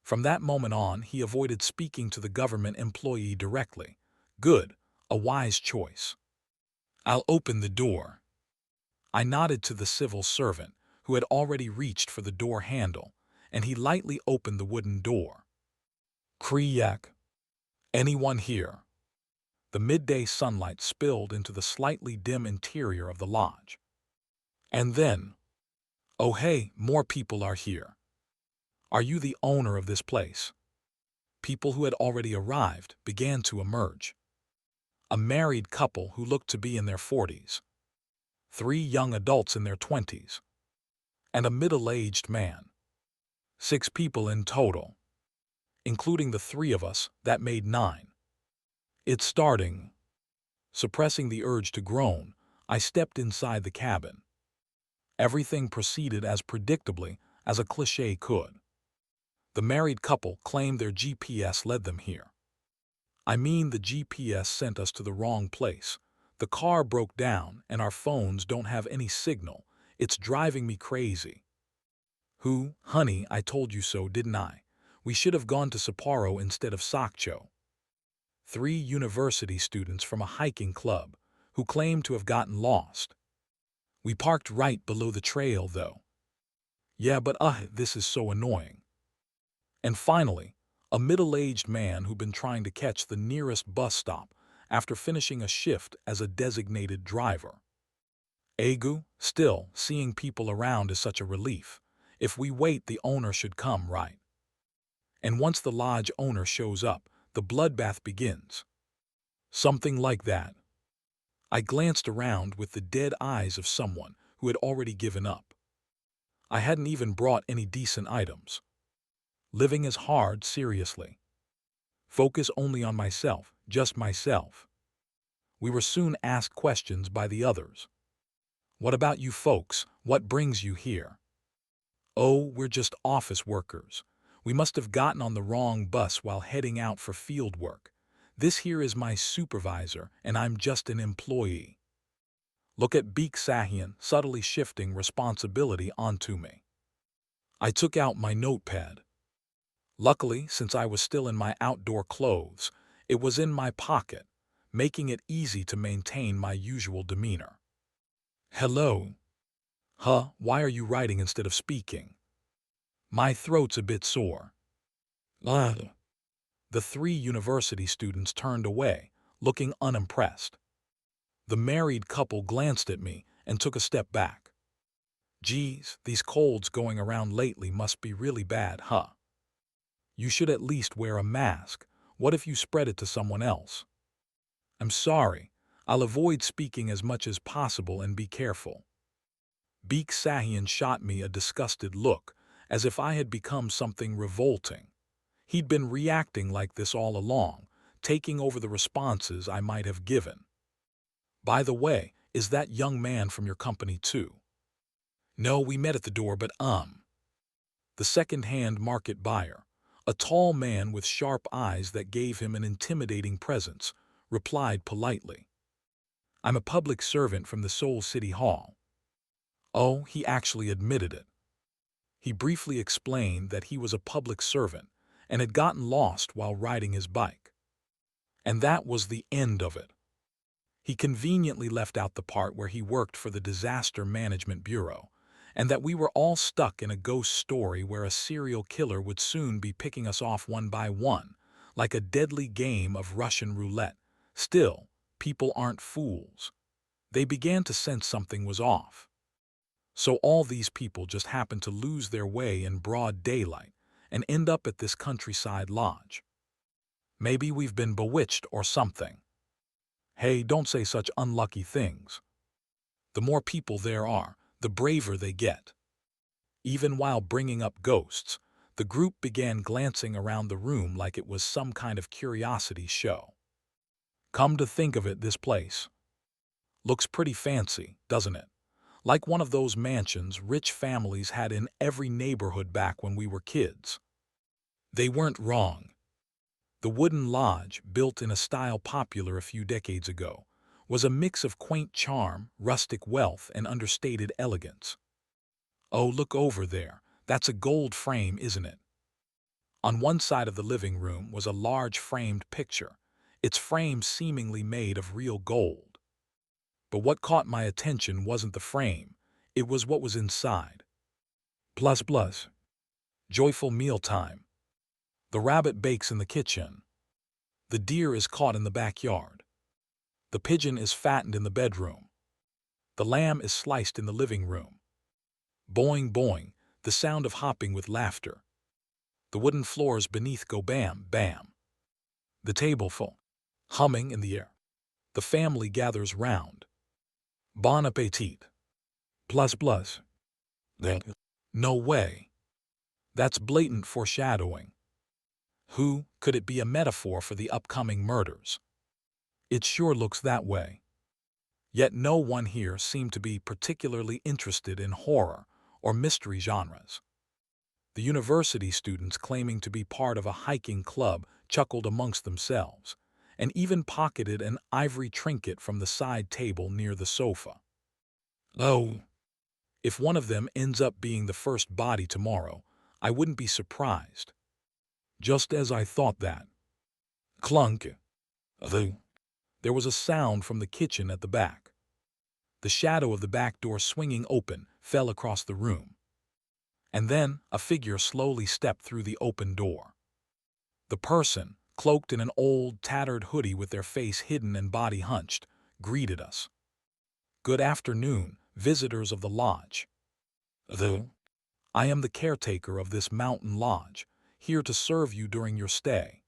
From that moment on, he avoided speaking to the government employee directly. Good, a wise choice. I'll open the door. I nodded to the civil servant, who had already reached for the door handle, and he lightly opened the wooden door. Kriyak. Anyone here? The midday sunlight spilled into the slightly dim interior of the lodge. And then, oh hey, more people are here. Are you the owner of this place? People who had already arrived began to emerge. A married couple who looked to be in their 40s. 3 young adults in their 20s. And a middle-aged man. 6 people in total. Including the 3 of us, that made 9. It's starting. Suppressing the urge to groan, I stepped inside the cabin. Everything proceeded as predictably as a cliché could. The married couple claimed their GPS led them here. I mean, the GPS sent us to the wrong place. The car broke down and our phones don't have any signal. It's driving me crazy. Who, honey, I told you so, didn't I? We should have gone to Sapporo instead of Sakcho. 3 university students from a hiking club who claimed to have gotten lost. We parked right below the trail, though. Yeah, but this is so annoying. And finally, a middle-aged man who'd been trying to catch the nearest bus stop after finishing a shift as a designated driver. Agu, still, seeing people around is such a relief. If we wait, the owner should come, right? And once the lodge owner shows up, the bloodbath begins. Something like that. I glanced around with the dead eyes of someone who had already given up. I hadn't even brought any decent items. Living is hard, seriously. Focus only on myself, just myself. We were soon asked questions by the others. What about you folks? What brings you here? Oh, we're just office workers. We must have gotten on the wrong bus while heading out for field work. This here is my supervisor, and I'm just an employee. Look at Beek Sahian subtly shifting responsibility onto me. I took out my notepad. Luckily, since I was still in my outdoor clothes, it was in my pocket, making it easy to maintain my usual demeanor. Hello. Why are you writing instead of speaking? My throat's a bit sore. The 3 university students turned away, looking unimpressed. The married couple glanced at me and took a step back. Geez, these colds going around lately must be really bad, huh? You should at least wear a mask. What if you spread it to someone else? I'm sorry. I'll avoid speaking as much as possible and be careful. Beek Sahian shot me a disgusted look, as if I had become something revolting. He'd been reacting like this all along, taking over the responses I might have given. By the way, is that young man from your company too? No, we met at the door, but The second-hand market buyer, a tall man with sharp eyes that gave him an intimidating presence, replied politely. I'm a public servant from the Seoul City Hall. Oh, he actually admitted it. He briefly explained that he was a public servant and had gotten lost while riding his bike. And that was the end of it. He conveniently left out the part where he worked for the Disaster Management Bureau, and that we were all stuck in a ghost story where a serial killer would soon be picking us off one by one, like a deadly game of Russian roulette. Still, people aren't fools. They began to sense something was off. So all these people just happened to lose their way in broad daylight and end up at this countryside lodge. Maybe we've been bewitched or something. Hey, don't say such unlucky things. The more people there are, the braver they get. Even while bringing up ghosts, the group began glancing around the room like it was some kind of curiosity show. Come to think of it, this place looks pretty fancy, doesn't it? Like one of those mansions rich families had in every neighborhood back when we were kids. They weren't wrong. The wooden lodge, built in a style popular a few decades ago, was a mix of quaint charm, rustic wealth, and understated elegance. Oh, look over there. That's a gold frame, isn't it? On one side of the living room was a large framed picture, its frame seemingly made of real gold. But what caught my attention wasn't the frame, it was what was inside. Plus, joyful mealtime. The rabbit bakes in the kitchen. The deer is caught in the backyard. The pigeon is fattened in the bedroom. The lamb is sliced in the living room. Boing, boing, the sound of hopping with laughter. The wooden floors beneath go bam, bam. The table full, humming in the air. The family gathers round. Bon appetit. Plus. No way. That's blatant foreshadowing. Who could it be a metaphor for the upcoming murders? It sure looks that way. Yet no one here seemed to be particularly interested in horror or mystery genres. The university students claiming to be part of a hiking club chuckled amongst themselves, and even pocketed an ivory trinket from the side table near the sofa. Oh, if one of them ends up being the first body tomorrow, I wouldn't be surprised. Just as I thought that. Clunk. There was a sound from the kitchen at the back. The shadow of the back door swinging open fell across the room. And then a figure slowly stepped through the open door. The person, cloaked in an old, tattered hoodie with their face hidden and body hunched, greeted us. Good afternoon, visitors of the lodge. I am the caretaker of this mountain lodge, here to serve you during your stay.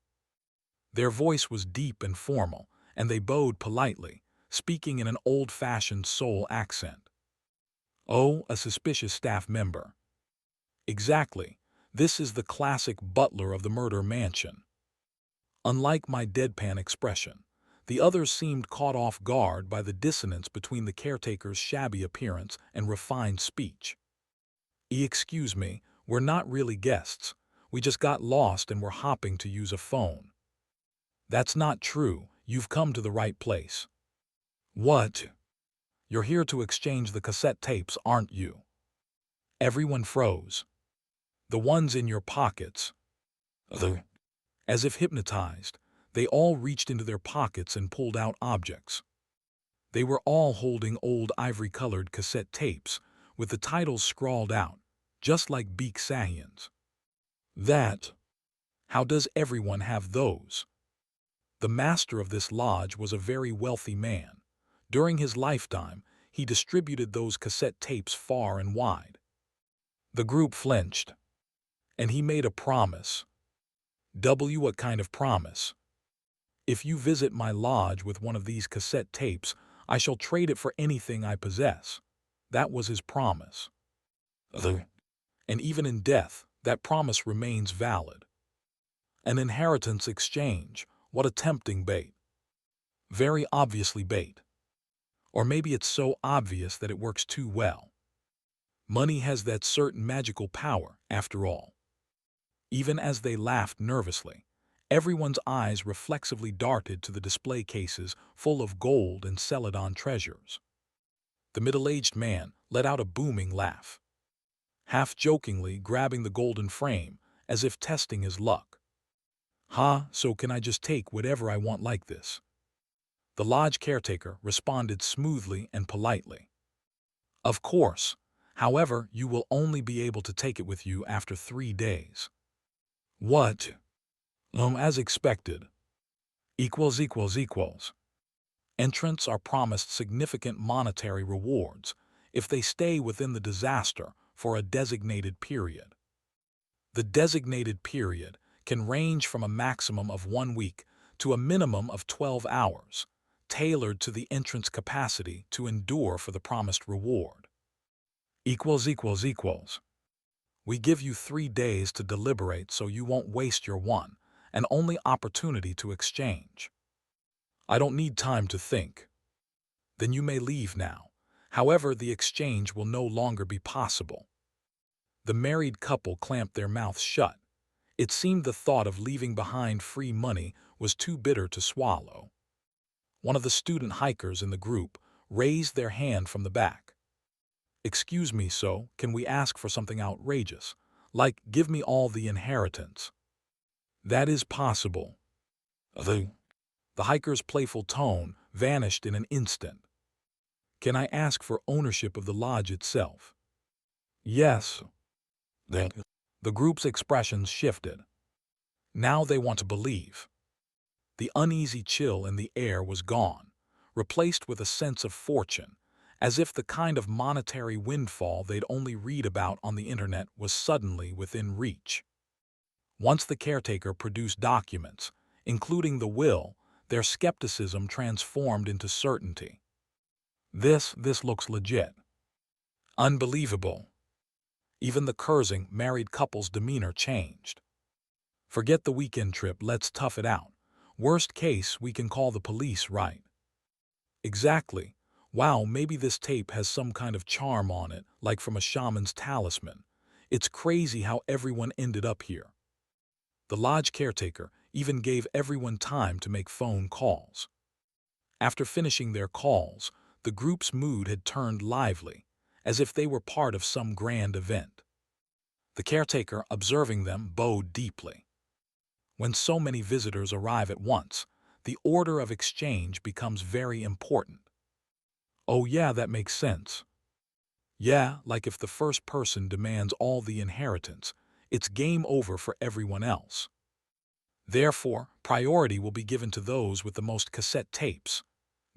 Their voice was deep and formal, and they bowed politely, speaking in an old-fashioned Seoul accent. Oh, a suspicious staff member. Exactly, this is the classic butler of the murder mansion. Unlike my deadpan expression, the others seemed caught off guard by the dissonance between the caretaker's shabby appearance and refined speech. Excuse me, we're not really guests. We just got lost and were hopping to use a phone. That's not true. You've come to the right place. What? You're here to exchange the cassette tapes, aren't you? Everyone froze. The ones in your pockets. As if hypnotized, they all reached into their pockets and pulled out objects. They were all holding old ivory-colored cassette tapes, with the titles scrawled out, just like Beek Sahian's. That. How does everyone have those? The master of this lodge was a very wealthy man. During his lifetime, he distributed those cassette tapes far and wide. The group flinched, and he made a promise. What kind of promise? If you visit my lodge with one of these cassette tapes, I shall trade it for anything I possess. That was his promise. And even in death, that promise remains valid. An inheritance exchange. What a tempting bait. Very obviously bait. Or maybe it's so obvious that it works too well. Money has that certain magical power, after all. Even as they laughed nervously, everyone's eyes reflexively darted to the display cases full of gold and Celadon treasures. The middle-aged man let out a booming laugh, half-jokingly grabbing the golden frame as if testing his luck. So can I just take whatever I want like this? The lodge caretaker responded smoothly and politely. Of course. However, you will only be able to take it with you after 3 days. What? As expected. Equals. Entrants are promised significant monetary rewards if they stay within the disaster for a designated period. The designated period can range from a maximum of 1 week to a minimum of 12 hours, tailored to the entrant's capacity to endure for the promised reward. Equals. We give you 3 days to deliberate so you won't waste your one and only opportunity to exchange. I don't need time to think. Then you may leave now. However, the exchange will no longer be possible. The married couple clamped their mouths shut. It seemed the thought of leaving behind free money was too bitter to swallow. One of the student hikers in the group raised their hand from the back. Excuse me, so can we ask for something outrageous, like give me all the inheritance? That is possible. The hiker's playful tone vanished in an instant. Can I ask for ownership of the lodge itself? Yes. The group's expressions shifted. Now they want to believe. The uneasy chill in the air was gone, replaced with a sense of fortune, as if the kind of monetary windfall they'd only read about on the internet was suddenly within reach. Once the caretaker produced documents, including the will, their skepticism transformed into certainty. This looks legit. Unbelievable. Even the cursing married couple's demeanor changed. Forget the weekend trip, let's tough it out. Worst case, we can call the police, right? Exactly. Wow, maybe this tape has some kind of charm on it, like from a shaman's talisman. It's crazy how everyone ended up here. The lodge caretaker even gave everyone time to make phone calls. After finishing their calls, the group's mood had turned lively, as if they were part of some grand event. The caretaker, observing them, bowed deeply. When so many visitors arrive at once, the order of exchange becomes very important. Oh yeah, that makes sense. Yeah, like if the first person demands all the inheritance, it's game over for everyone else. Therefore, priority will be given to those with the most cassette tapes.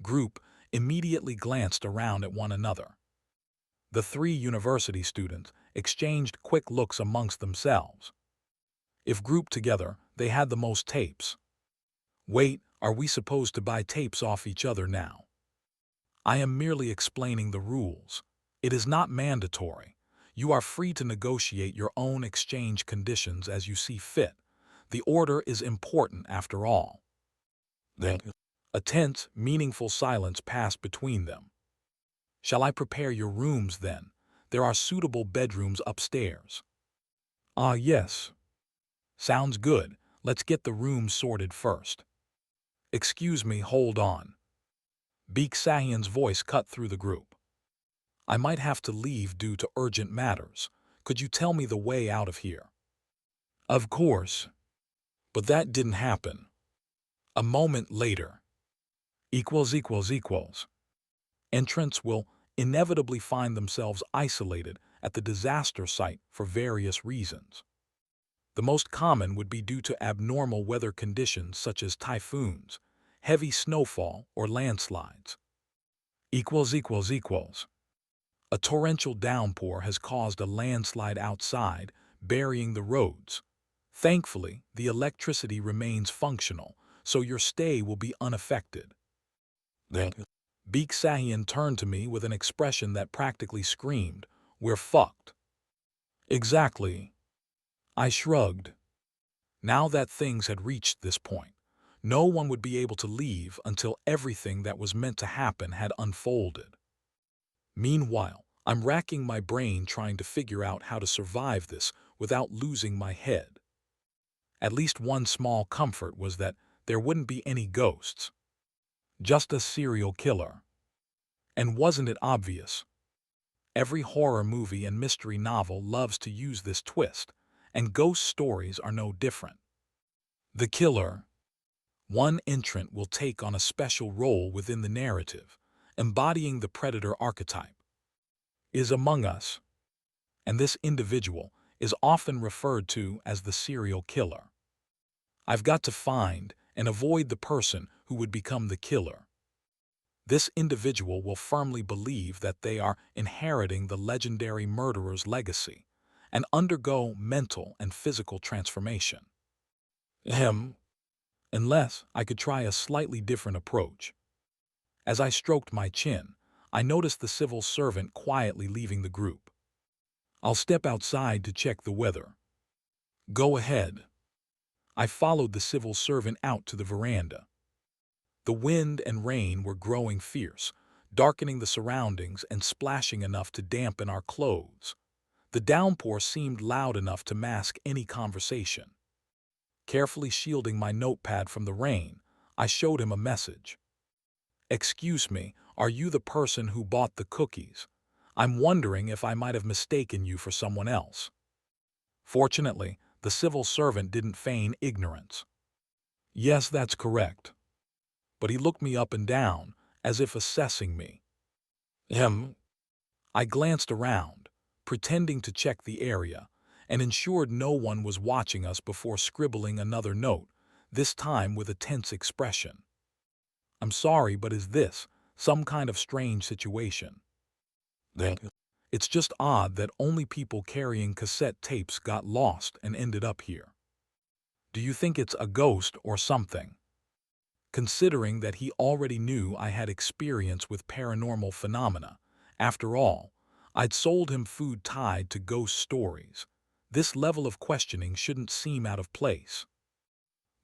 Group immediately glanced around at one another. The 3 university students exchanged quick looks amongst themselves. If grouped together, they had the most tapes. Wait, are we supposed to buy tapes off each other now? I am merely explaining the rules. It is not mandatory. You are free to negotiate your own exchange conditions as you see fit. The order is important after all. A tense, meaningful silence passed between them. Shall I prepare your rooms then? There are suitable bedrooms upstairs. Yes. Sounds good. Let's get the rooms sorted first. Excuse me, hold on. Beek Sahian's voice cut through the group. I might have to leave due to urgent matters. Could you tell me the way out of here? Of course. But that didn't happen. A moment later. Entrants will inevitably find themselves isolated at the disaster site for various reasons. The most common would be due to abnormal weather conditions such as typhoons, heavy snowfall, or landslides. Equals. A torrential downpour has caused a landslide outside, burying the roads. Thankfully, the electricity remains functional, so your stay will be unaffected. Then, Beek Sahian turned to me with an expression that practically screamed, "We're fucked." Exactly. I shrugged. Now that things had reached this point, no one would be able to leave until everything that was meant to happen had unfolded. Meanwhile, I'm racking my brain trying to figure out how to survive this without losing my head. At least one small comfort was that there wouldn't be any ghosts. Just a serial killer. And wasn't it obvious? Every horror movie and mystery novel loves to use this twist, and ghost stories are no different. The killer, one entrant, will take on a special role within the narrative, embodying the predator archetype, is among us, and this individual is often referred to as the serial killer. I've got to find and avoid the person who would become the killer. This individual will firmly believe that they are inheriting the legendary murderer's legacy and undergo mental and physical transformation. Unless I could try a slightly different approach. As I stroked my chin, I noticed the civil servant quietly leaving the group. "I'll step outside to check the weather." "Go ahead." I followed the civil servant out to the veranda. The wind and rain were growing fierce, darkening the surroundings and splashing enough to dampen our clothes. The downpour seemed loud enough to mask any conversation. Carefully shielding my notepad from the rain, I showed him a message. "Excuse me, are you the person who bought the cookies? I'm wondering if I might have mistaken you for someone else." Fortunately, the civil servant didn't feign ignorance. "Yes, that's correct." But he looked me up and down, as if assessing me. I glanced around, pretending to check the area, and ensured no one was watching us before scribbling another note, this time with a tense expression. "I'm sorry, but is this some kind of strange situation?" "It's just odd that only people carrying cassette tapes got lost and ended up here. Do you think it's a ghost or something?" Considering that he already knew I had experience with paranormal phenomena, after all, I'd sold him food tied to ghost stories. This level of questioning shouldn't seem out of place.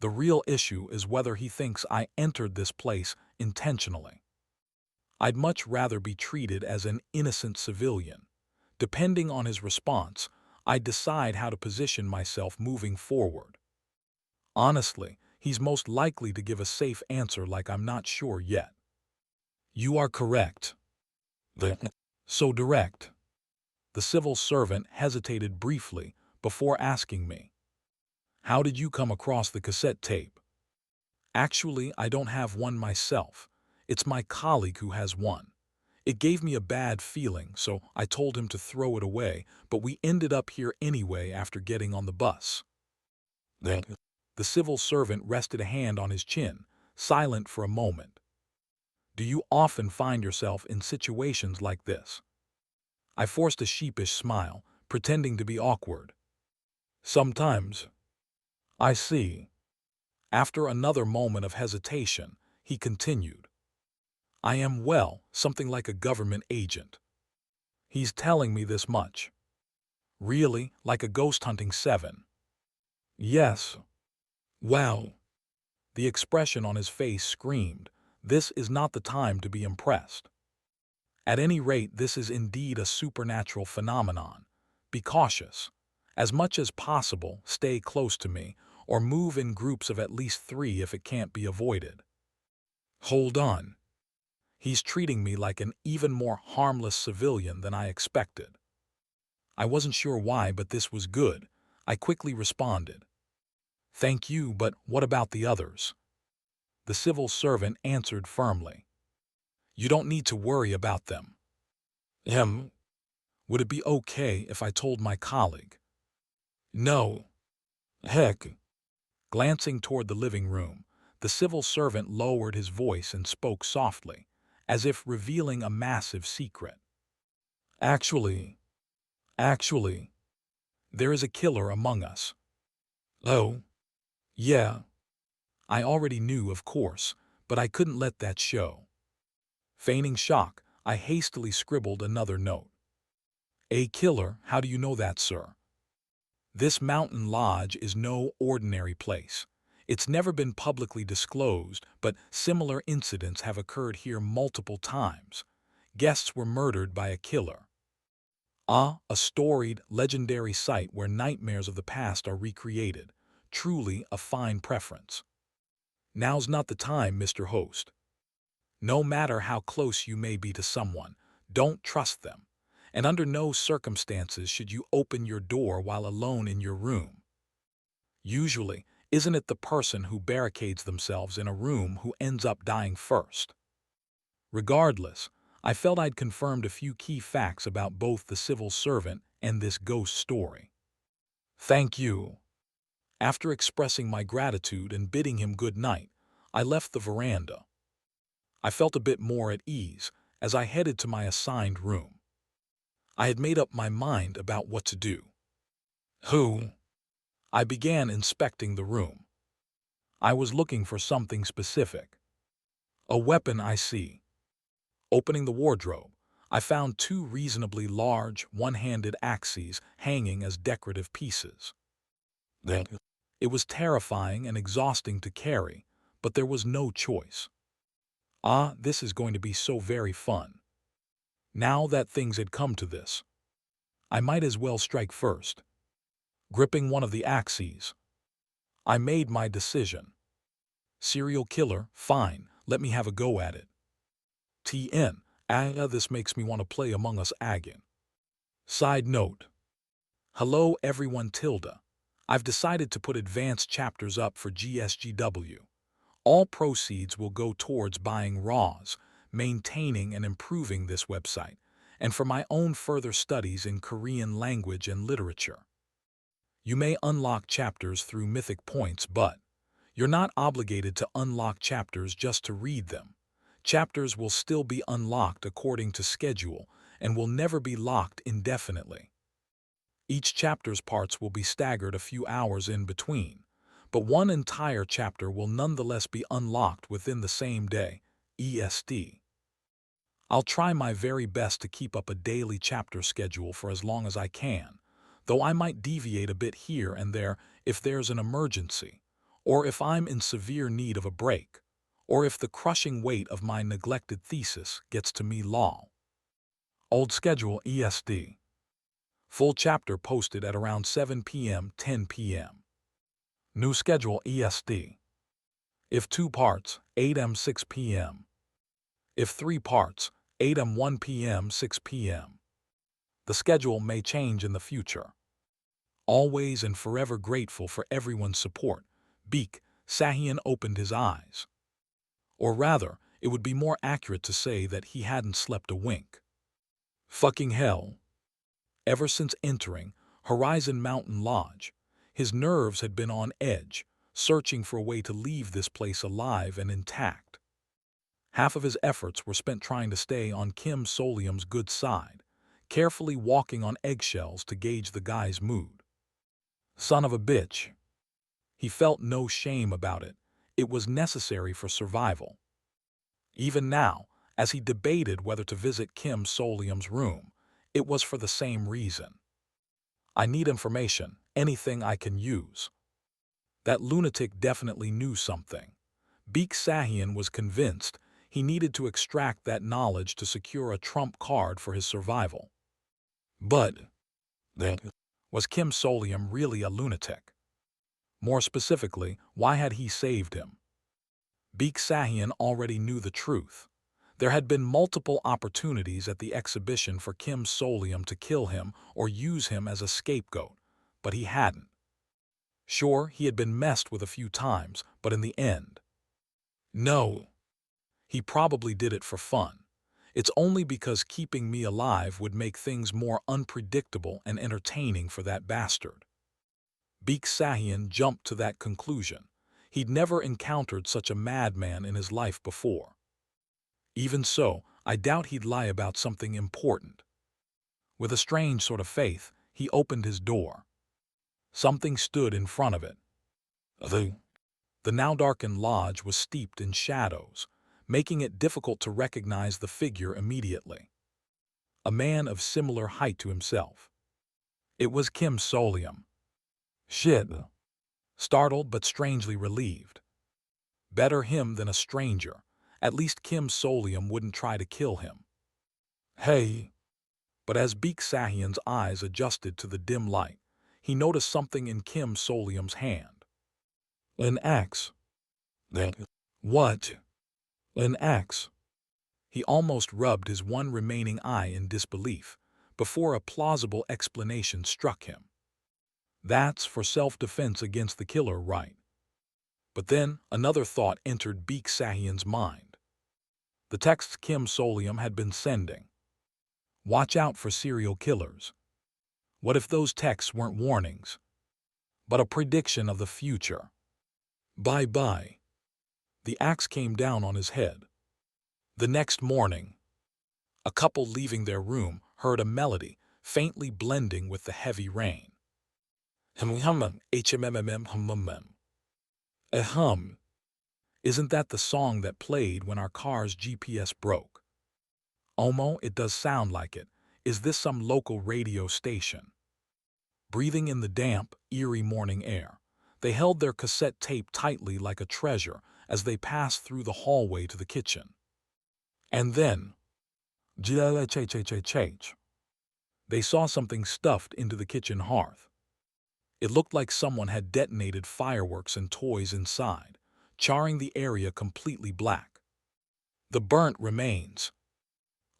The real issue is whether he thinks I entered this place intentionally. I'd much rather be treated as an innocent civilian. Depending on his response, I'd decide how to position myself moving forward. Honestly, he's most likely to give a safe answer like "I'm not sure yet." "You are correct." "So direct." The civil servant hesitated briefly before asking me, "How did you come across the cassette tape?" "Actually, I don't have one myself. It's my colleague who has one. It gave me a bad feeling, so I told him to throw it away, but we ended up here anyway after getting on the bus." The civil servant rested a hand on his chin, silent for a moment. "Do you often find yourself in situations like this?" I forced a sheepish smile, pretending to be awkward. "Sometimes." "I see." After another moment of hesitation, he continued, "I am, well, something like a government agent." He's telling me this much. Really, like a ghost hunting 7. "Yes." "Wow." The expression on his face screamed, "This is not the time to be impressed." "At any rate, this is indeed a supernatural phenomenon. Be cautious. As much as possible, stay close to me, or move in groups of at least 3 if it can't be avoided." Hold on. He's treating me like an even more harmless civilian than I expected. I wasn't sure why, but this was good. I quickly responded, "Thank you, but what about the others?" The civil servant answered firmly, "You don't need to worry about them." Would it be okay if I told my colleague?" "No." Heck. Glancing toward the living room, the civil servant lowered his voice and spoke softly, as if revealing a massive secret. Actually, actually, there is a killer among us. Oh, yeah. I already knew, of course, but I couldn't let that show. Feigning shock, I hastily scribbled another note. A killer, how do you know that, sir? This mountain lodge is no ordinary place. It's never been publicly disclosed, but similar incidents have occurred here multiple times. Guests were murdered by a killer. Ah, a storied, legendary site where nightmares of the past are recreated. Truly a fine preference. Now's not the time, Mr. Host. No matter how close you may be to someone, don't trust them. And under no circumstances should you open your door while alone in your room. Usually, isn't it the person who barricades themselves in a room who ends up dying first? Regardless, I felt I'd confirmed a few key facts about both the civil servant and this ghost story. Thank you. After expressing my gratitude and bidding him good night, I left the veranda. I felt a bit more at ease as I headed to my assigned room. I had made up my mind about what to do. I began inspecting the room. I was looking for something specific. A weapon, I see. Opening the wardrobe, I found two reasonably large, one-handed axes hanging as decorative pieces. It was terrifying and exhausting to carry, but there was no choice. Ah, this is going to be so very fun. Now that things had come to this, I might as well strike first. Gripping one of the axes, I made my decision. Serial killer, fine, let me have a go at it. This makes me want to play Among Us again. Side note. Hello everyone tilde. I've decided to put advanced chapters up for GSGW. All proceeds will go towards buying RAWs, maintaining and improving this website, and for my own further studies in Korean language and literature. You may unlock chapters through mythic points, but you're not obligated to unlock chapters just to read them. Chapters will still be unlocked according to schedule and will never be locked indefinitely. Each chapter's parts will be staggered a few hours in between, but one entire chapter will nonetheless be unlocked within the same day, EST. I'll try my very best to keep up a daily chapter schedule for as long as I can, though I might deviate a bit here and there if there's an emergency, or if I'm in severe need of a break, or if the crushing weight of my neglected thesis gets to me lol. Old schedule ESD. Full chapter posted at around 7 p.m. 10 p.m. New schedule ESD. If 2 parts, 8 m 6 p.m. If 3 parts, 8 m 1 p.m. 6 p.m. The schedule may change in the future. Always and forever grateful for everyone's support, Beek Sahian opened his eyes. Or rather, it would be more accurate to say that he hadn't slept a wink. Fucking hell. Ever since entering Horizon Mountain Lodge, his nerves had been on edge, searching for a way to leave this place alive and intact. Half of his efforts were spent trying to stay on Kim Solium's good side, carefully walking on eggshells to gauge the guy's mood. Son of a bitch. He felt no shame about it. It was necessary for survival. Even now, as he debated whether to visit Kim Solium's room, it was for the same reason. I need information, anything I can use. That lunatic definitely knew something. Beek Sahian was convinced he needed to extract that knowledge to secure a trump card for his survival. But was Kim Solium really a lunatic? More specifically, why had he saved him? Beek Sahian already knew the truth. There had been multiple opportunities at the exhibition for Kim Solium to kill him or use him as a scapegoat, but he hadn't. Sure, he had been messed with a few times, but in the end, no. He probably did it for fun. It's only because keeping me alive would make things more unpredictable and entertaining for that bastard. Beek Sahian jumped to that conclusion. He'd never encountered such a madman in his life before. Even so, I doubt he'd lie about something important. With a strange sort of faith, he opened his door. Something stood in front of it. The now darkened lodge was steeped in shadows, making it difficult to recognize the figure immediately. A man of similar height to himself. It was Kim Solium. Shit. Startled but strangely relieved. Better him than a stranger. At least Kim Solium wouldn't try to kill him. Hey. But as Beek Sahian's eyes adjusted to the dim light, he noticed something in Kim Solium's hand. An axe. What? An axe. He almost rubbed his one remaining eye in disbelief before a plausible explanation struck him. That's for self-defense against the killer, right? But then another thought entered Beek Sahian's mind. The texts Kim Solium had been sending. Watch out for serial killers. What if those texts weren't warnings, but a prediction of the future? Bye-bye. The axe came down on his head. The next morning, a couple leaving their room heard a melody faintly blending with the heavy rain. Hum. A hum. Isn't that the song that played when our car's GPS broke? Omo, it does sound like it. Is this some local radio station? Breathing in the damp, eerie morning air, they held their cassette tape tightly like a treasure as they passed through the hallway to the kitchen. And then, they saw something stuffed into the kitchen hearth. It looked like someone had detonated fireworks and toys inside, charring the area completely black. The burnt remains.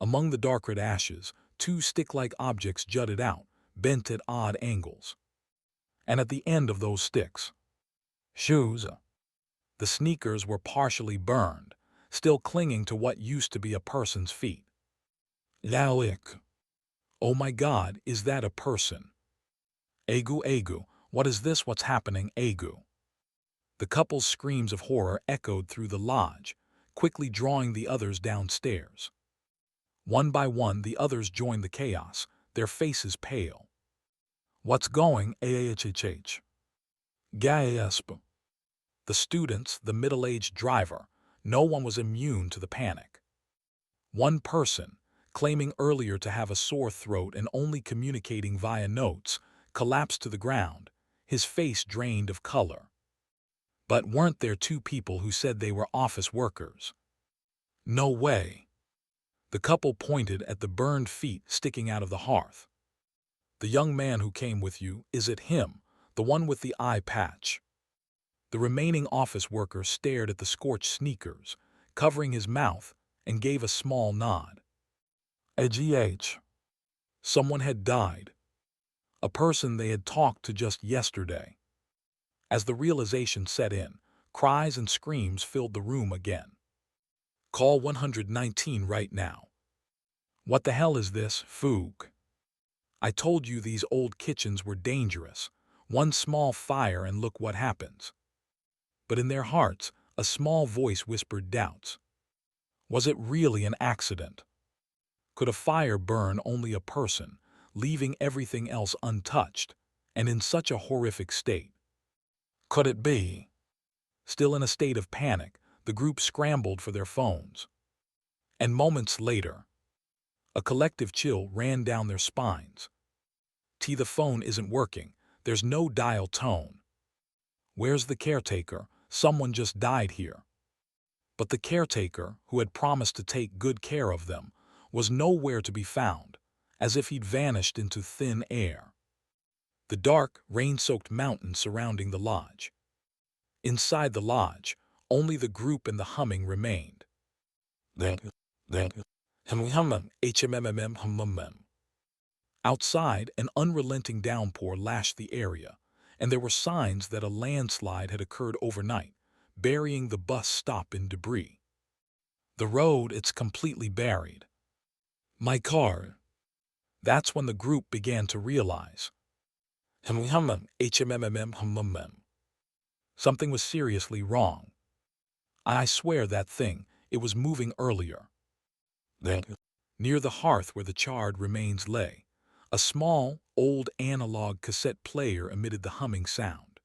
Among the dark red ashes, two stick-like objects jutted out, bent at odd angles. And at the end of those sticks, shoes. The sneakers were partially burned, still clinging to what used to be a person's feet. Lalik. Oh my God, is that a person? Egu, what is this? What's happening, Egu? The couple's screams of horror echoed through the lodge, quickly drawing the others downstairs. One by one, the others joined the chaos, their faces pale. What's going, ahhh? Gasp. The students, the middle-aged driver, no one was immune to the panic. One person, claiming earlier to have a sore throat and only communicating via notes, collapsed to the ground, his face drained of color. But weren't there two people who said they were office workers? No way. The couple pointed at the burned feet sticking out of the hearth. The young man who came with you, is it him, the one with the eye patch? The remaining office worker stared at the scorched sneakers, covering his mouth, and gave a small nod. AGH. Someone had died. A person they had talked to just yesterday. As the realization set in, cries and screams filled the room again. Call 119 right now. What the hell is this, Foog? I told you these old kitchens were dangerous. One small fire and look what happens. But in their hearts, a small voice whispered doubts. Was it really an accident? Could a fire burn only a person, leaving everything else untouched, and in such a horrific state? Could it be? Still in a state of panic, the group scrambled for their phones. And moments later, a collective chill ran down their spines. The phone isn't working. There's no dial tone. Where's the caretaker? Someone just died here. But the caretaker, who had promised to take good care of them, was nowhere to be found, as if he'd vanished into thin air. The dark, rain-soaked mountain surrounding the lodge. Inside the lodge, only the group and the humming remained. Outside, an unrelenting downpour lashed the area, and there were signs that a landslide had occurred overnight, burying the bus stop in debris. The road, it's completely buried. My car. That's when the group began to realize. Something was seriously wrong. I swear that thing, it was moving earlier. Then, near the hearth where the charred remains lay, a small, old analog cassette player emitted the humming sound.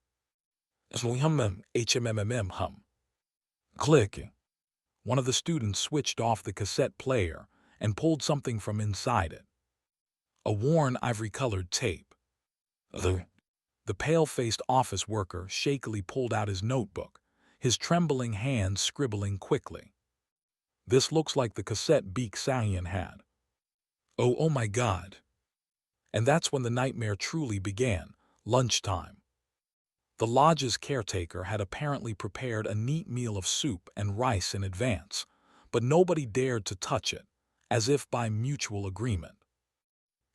Hum. Click. One of the students switched off the cassette player and pulled something from inside it. A worn ivory-colored tape. The pale-faced office worker shakily pulled out his notebook, his trembling hands scribbling quickly. This looks like the cassette Beak Sahian had. Oh my God. And that's when the nightmare truly began, lunchtime. The lodge's caretaker had apparently prepared a neat meal of soup and rice in advance, but nobody dared to touch it, as if by mutual agreement.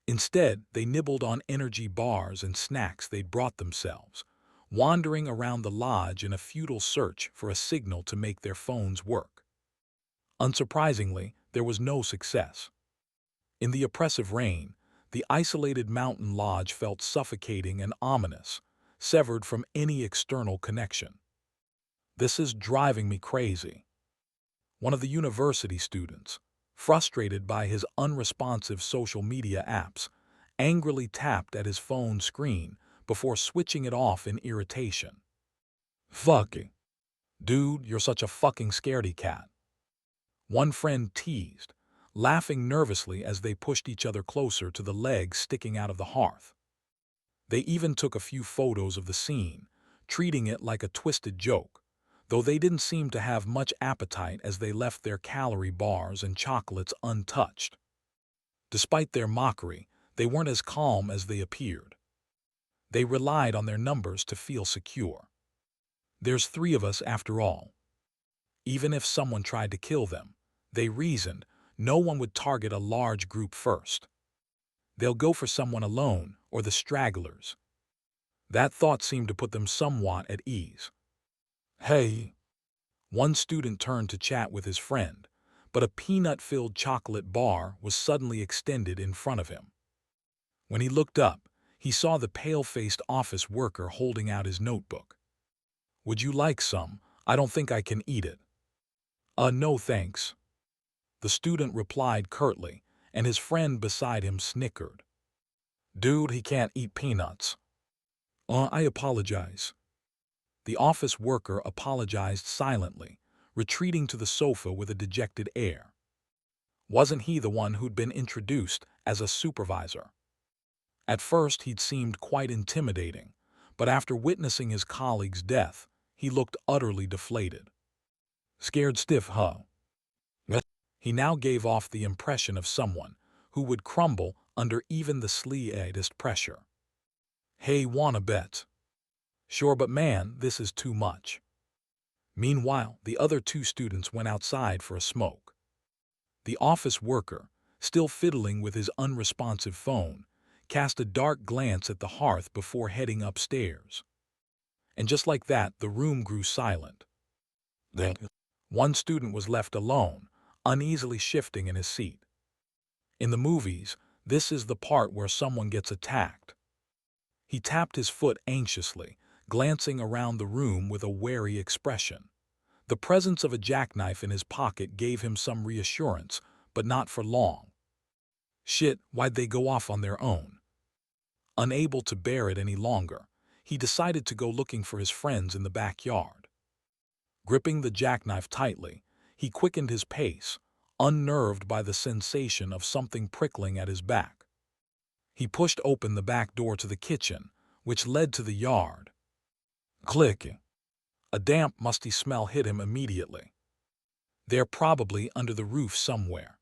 Instead, they nibbled on energy bars and snacks they'd brought themselves, wandering around the lodge in a futile search for a signal to make their phones work. Unsurprisingly, there was no success. In the oppressive rain, the isolated mountain lodge felt suffocating and ominous, severed from any external connection. "This is driving me crazy." One of the university students, frustrated by his unresponsive social media apps, angrily tapped at his phone screen before switching it off in irritation. "Fucking. Dude, you're such a fucking scaredy cat," one friend teased, laughing nervously as they pushed each other closer to the legs sticking out of the hearth. They even took a few photos of the scene, treating it like a twisted joke, though they didn't seem to have much appetite as they left their calorie bars and chocolates untouched. Despite their mockery, they weren't as calm as they appeared. They relied on their numbers to feel secure. "There's 3 of us after all. Even if someone tried to kill them," they reasoned, "no one would target a large group first. They'll go for someone alone or the stragglers." That thought seemed to put them somewhat at ease. "Hey." One student turned to chat with his friend, but a peanut-filled chocolate bar was suddenly extended in front of him. When he looked up, he saw the pale-faced office worker holding out his notebook. "Would you like some? I don't think I can eat it." No thanks." The student replied curtly, and his friend beside him snickered. "Dude, he can't eat peanuts." I apologize." The office worker apologized silently, retreating to the sofa with a dejected air. Wasn't he the one who'd been introduced as a supervisor? At first he'd seemed quite intimidating, but after witnessing his colleague's death, he looked utterly deflated. "Scared stiff, huh?" He now gave off the impression of someone who would crumble under even the slightest pressure. "Hey, wanna bet?" "Sure, but man, this is too much." Meanwhile, the other 2 students went outside for a smoke. The office worker, still fiddling with his unresponsive phone, cast a dark glance at the hearth before heading upstairs. And just like that, the room grew silent. Then, one student was left alone, uneasily shifting in his seat. In the movies, this is the part where someone gets attacked. He tapped his foot anxiously, glancing around the room with a wary expression. The presence of a jackknife in his pocket gave him some reassurance, but not for long. Shit, why'd they go off on their own? Unable to bear it any longer, he decided to go looking for his friends in the backyard. Gripping the jackknife tightly, he quickened his pace, unnerved by the sensation of something prickling at his back. He pushed open the back door to the kitchen, which led to the yard. Click. A damp, musty smell hit him immediately. They're probably under the roof somewhere.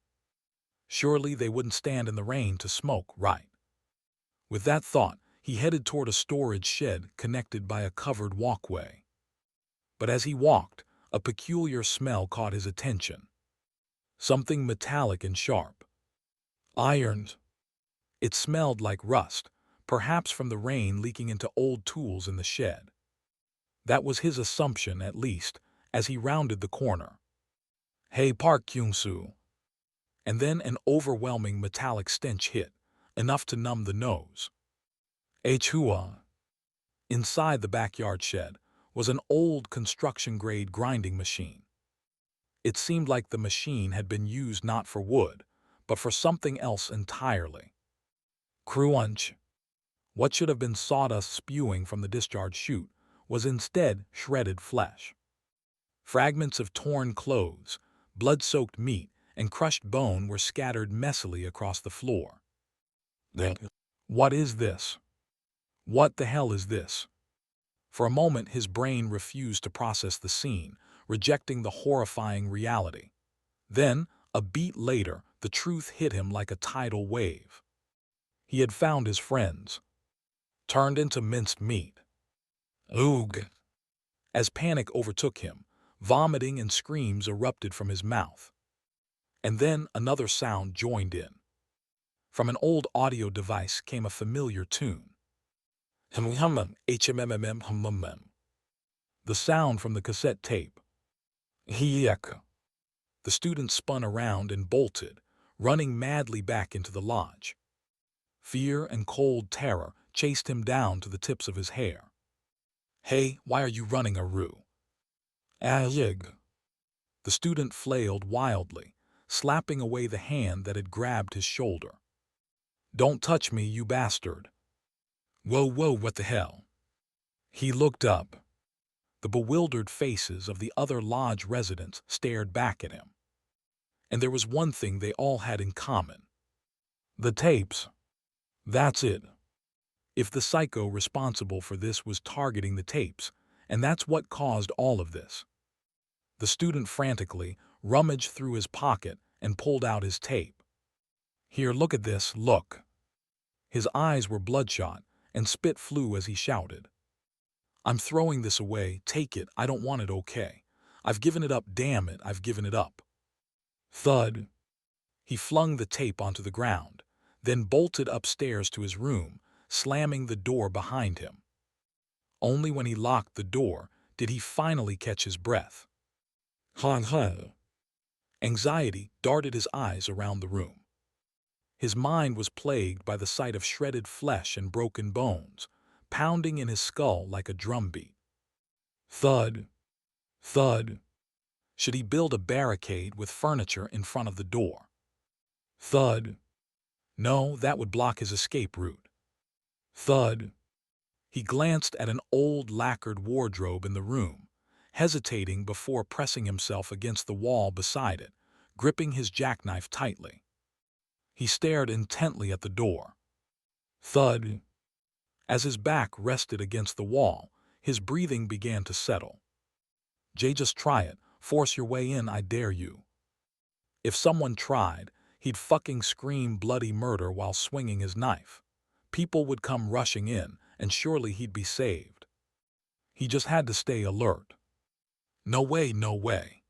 Surely they wouldn't stand in the rain to smoke, right? With that thought, he headed toward a storage shed connected by a covered walkway. But as he walked, a peculiar smell caught his attention. Something metallic and sharp. Ironed. It smelled like rust, perhaps from the rain leaking into old tools in the shed. That was his assumption, at least, as he rounded the corner. "Hey, Park Kyung-soo." And then an overwhelming metallic stench hit, enough to numb the nose. Hua. Inside the backyard shed was an old construction-grade grinding machine. It seemed like the machine had been used not for wood, but for something else entirely. Crunch. What should have been sawdust spewing from the discharge chute was instead shredded flesh. Fragments of torn clothes, blood-soaked meat, and crushed bone were scattered messily across the floor. What is this? What the hell is this? For a moment his brain refused to process the scene, rejecting the horrifying reality. Then, a beat later, the truth hit him like a tidal wave. He had found his friends, turned into minced meat. Oog! As panic overtook him, vomiting and screams erupted from his mouth. And then another sound joined in. From an old audio device came a familiar tune. The sound from the cassette tape. The student spun around and bolted, running madly back into the lodge. Fear and cold terror chased him down to the tips of his hair. Hey, why are you running, Aru? The student flailed wildly, slapping away the hand that had grabbed his shoulder. Don't touch me, you bastard. Whoa, what the hell? He looked up. The bewildered faces of the other lodge residents stared back at him. And there was one thing they all had in common. The tapes. That's it. If the psycho responsible for this was targeting the tapes, and that's what caused all of this. The student frantically rummaged through his pocket and pulled out his tape. Here, look at this, look. His eyes were bloodshot, and spit flew as he shouted. I'm throwing this away, take it, I don't want it, okay. I've given it up, damn it, I've given it up. Thud. He flung the tape onto the ground, then bolted upstairs to his room, slamming the door behind him. Only when he locked the door did he finally catch his breath. Anxiety darted his eyes around the room. His mind was plagued by the sight of shredded flesh and broken bones, pounding in his skull like a drumbeat. Thud. Thud. Should he build a barricade with furniture in front of the door? Thud. No, that would block his escape route. Thud. He glanced at an old lacquered wardrobe in the room, hesitating before pressing himself against the wall beside it, gripping his jackknife tightly. He stared intently at the door. Thud. As his back rested against the wall, his breathing began to settle. Jay, just try it. Force your way in, I dare you. If someone tried, he'd fucking scream bloody murder while swinging his knife. People would come rushing in, and surely he'd be saved. He just had to stay alert. No way, no way.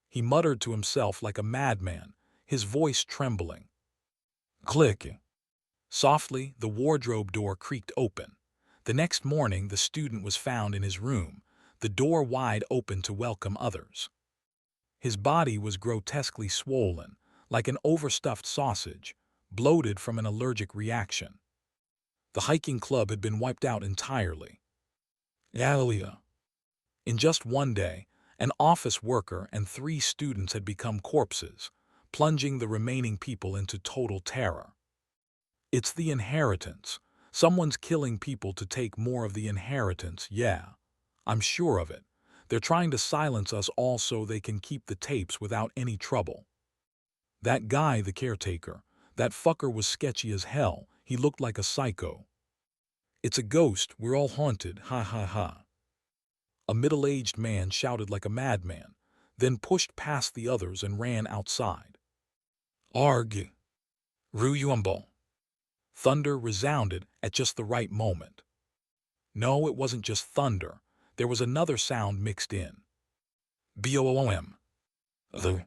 He muttered to himself like a madman, his voice trembling. Click. Softly, the wardrobe door creaked open. The next morning, the student was found in his room, the door wide open to welcome others. His body was grotesquely swollen, like an overstuffed sausage, bloated from an allergic reaction. The hiking club had been wiped out entirely. In just one day, an office worker and 3 students had become corpses, plunging the remaining people into total terror. It's the inheritance. Someone's killing people to take more of the inheritance, yeah. I'm sure of it. They're trying to silence us all so they can keep the tapes without any trouble. That guy, the caretaker, that fucker was sketchy as hell. He looked like a psycho. It's a ghost, we're all haunted, ha ha ha. A middle-aged man shouted like a madman, then pushed past the others and ran outside. Arg! Ruyumbo! Thunder resounded at just the right moment. No, it wasn't just thunder. There was another sound mixed in. Boom. The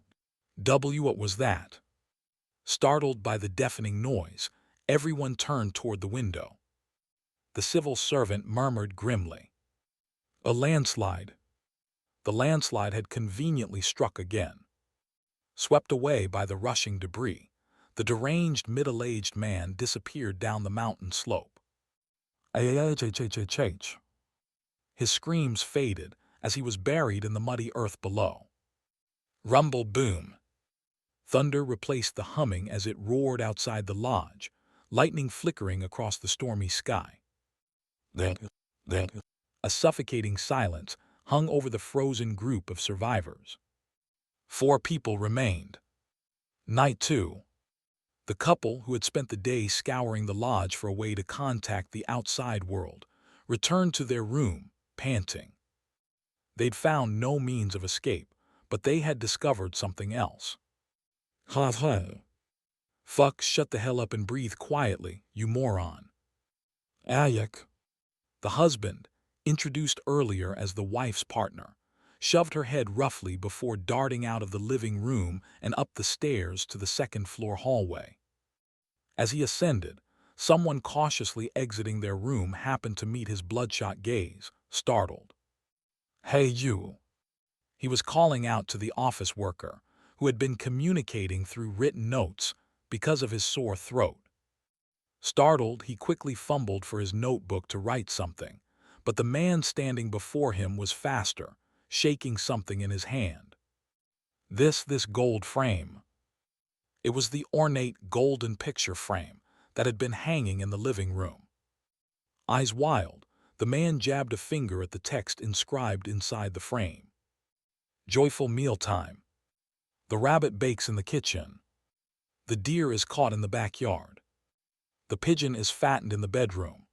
W, what was that? Startled by the deafening noise, everyone turned toward the window. The civil servant murmured grimly. A landslide. The landslide had conveniently struck again. Swept away by the rushing debris, the deranged middle-aged man disappeared down the mountain slope. H. His screams faded as he was buried in the muddy earth below. Rumble boom. Thunder replaced the humming as it roared outside the lodge, lightning flickering across the stormy sky. Then, a suffocating silence hung over the frozen group of survivors. 4 people remained. Night 2. The couple, who had spent the day scouring the lodge for a way to contact the outside world, returned to their room, panting. They'd found no means of escape, but they had discovered something else. Ha ha. Fuck, shut the hell up and breathe quietly, you moron. Ayak. The husband, introduced earlier as the wife's partner, shoved her head roughly before darting out of the living room and up the stairs to the second-floor hallway. As he ascended, someone cautiously exiting their room happened to meet his bloodshot gaze, startled. Hey you! He was calling out to the office worker, who had been communicating through written notes because of his sore throat. Startled, he quickly fumbled for his notebook to write something, but the man standing before him was faster, shaking something in his hand. This gold frame. It was the ornate golden picture frame that had been hanging in the living room. Eyes wild, the man jabbed a finger at the text inscribed inside the frame. Joyful mealtime. The rabbit bakes in the kitchen. The deer is caught in the backyard. The pigeon is fattened in the bedroom.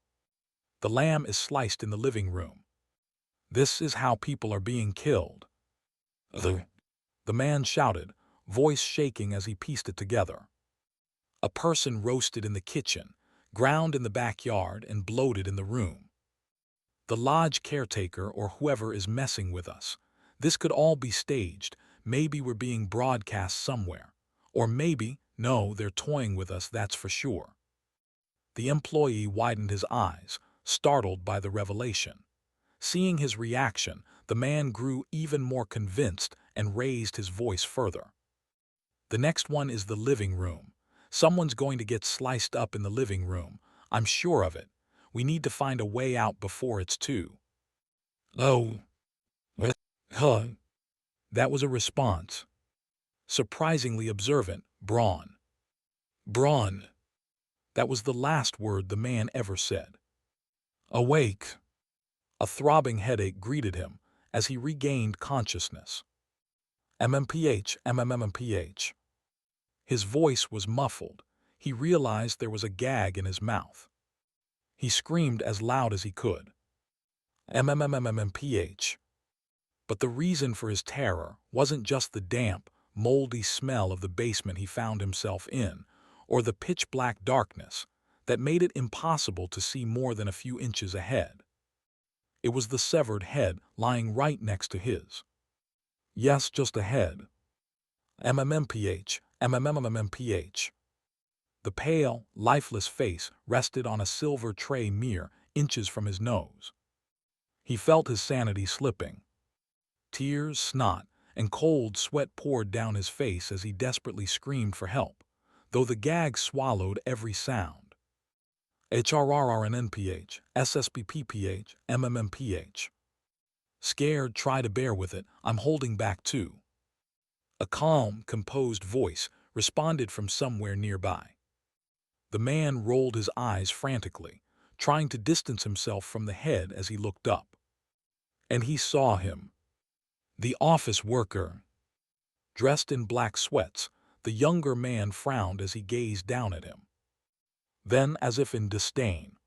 The lamb is sliced in the living room. This is how people are being killed. The man shouted, voice shaking as he pieced it together. A person roasted in the kitchen, ground in the backyard, and bloated in the room. The lodge caretaker or whoever is messing with us. This could all be staged. Maybe we're being broadcast somewhere. Or maybe, no, they're toying with us, that's for sure. The employee widened his eyes, startled by the revelation. Seeing his reaction, the man grew even more convinced and raised his voice further. The next one is the living room. Someone's going to get sliced up in the living room. I'm sure of it. We need to find a way out before it's too. Oh. Huh. That was a response. Surprisingly observant, Braun. Braun. That was the last word the man ever said. Awake. A throbbing headache greeted him as he regained consciousness. MMPH. His voice was muffled. He realized there was a gag in his mouth. He screamed as loud as he could. MMPH. But the reason for his terror wasn't just the damp, moldy smell of the basement he found himself in, or the pitch-black darkness that made it impossible to see more than a few inches ahead. It was the severed head lying right next to his. Yes, just a head. MMPH. The pale, lifeless face rested on a silver tray mere inches from his nose. He felt his sanity slipping. Tears, snot, and cold sweat poured down his face as he desperately screamed for help, though the gag swallowed every sound. HRRRNNPH, SSBPPH, MMMPH. Scared, try to bear with it, I'm holding back too. A calm, composed voice responded from somewhere nearby. The man rolled his eyes frantically, trying to distance himself from the head as he looked up. And he saw him. The office worker. Dressed in black sweats, the younger man frowned as he gazed down at him. Then, as if in disdain,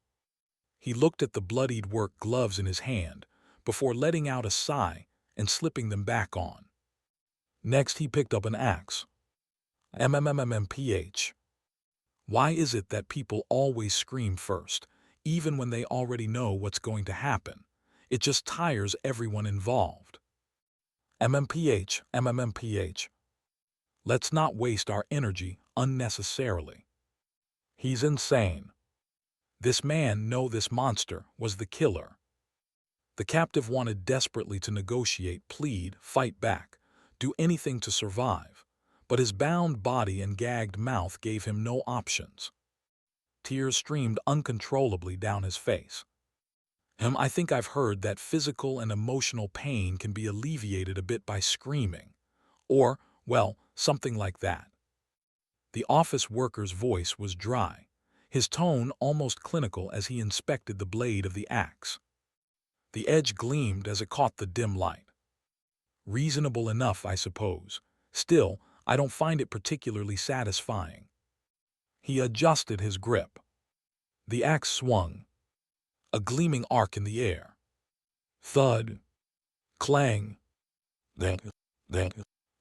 he looked at the bloodied work gloves in his hand before letting out a sigh and slipping them back on. Next, he picked up an axe. MMMMPH. Why is it that people always scream first, even when they already know what's going to happen? It just tires everyone involved. MMPH. Let's not waste our energy unnecessarily. He's insane. This monster was the killer. The captive wanted desperately to negotiate, plead, fight back, do anything to survive, but his bound body and gagged mouth gave him no options. Tears streamed uncontrollably down his face. I think I've heard that physical and emotional pain can be alleviated a bit by screaming. Or, well, something like that. The office worker's voice was dry, his tone almost clinical as he inspected the blade of the axe. The edge gleamed as it caught the dim light. Reasonable enough, I suppose. Still, I don't find it particularly satisfying. He adjusted his grip. The axe swung, a gleaming arc in the air. Thud. Clang. Then.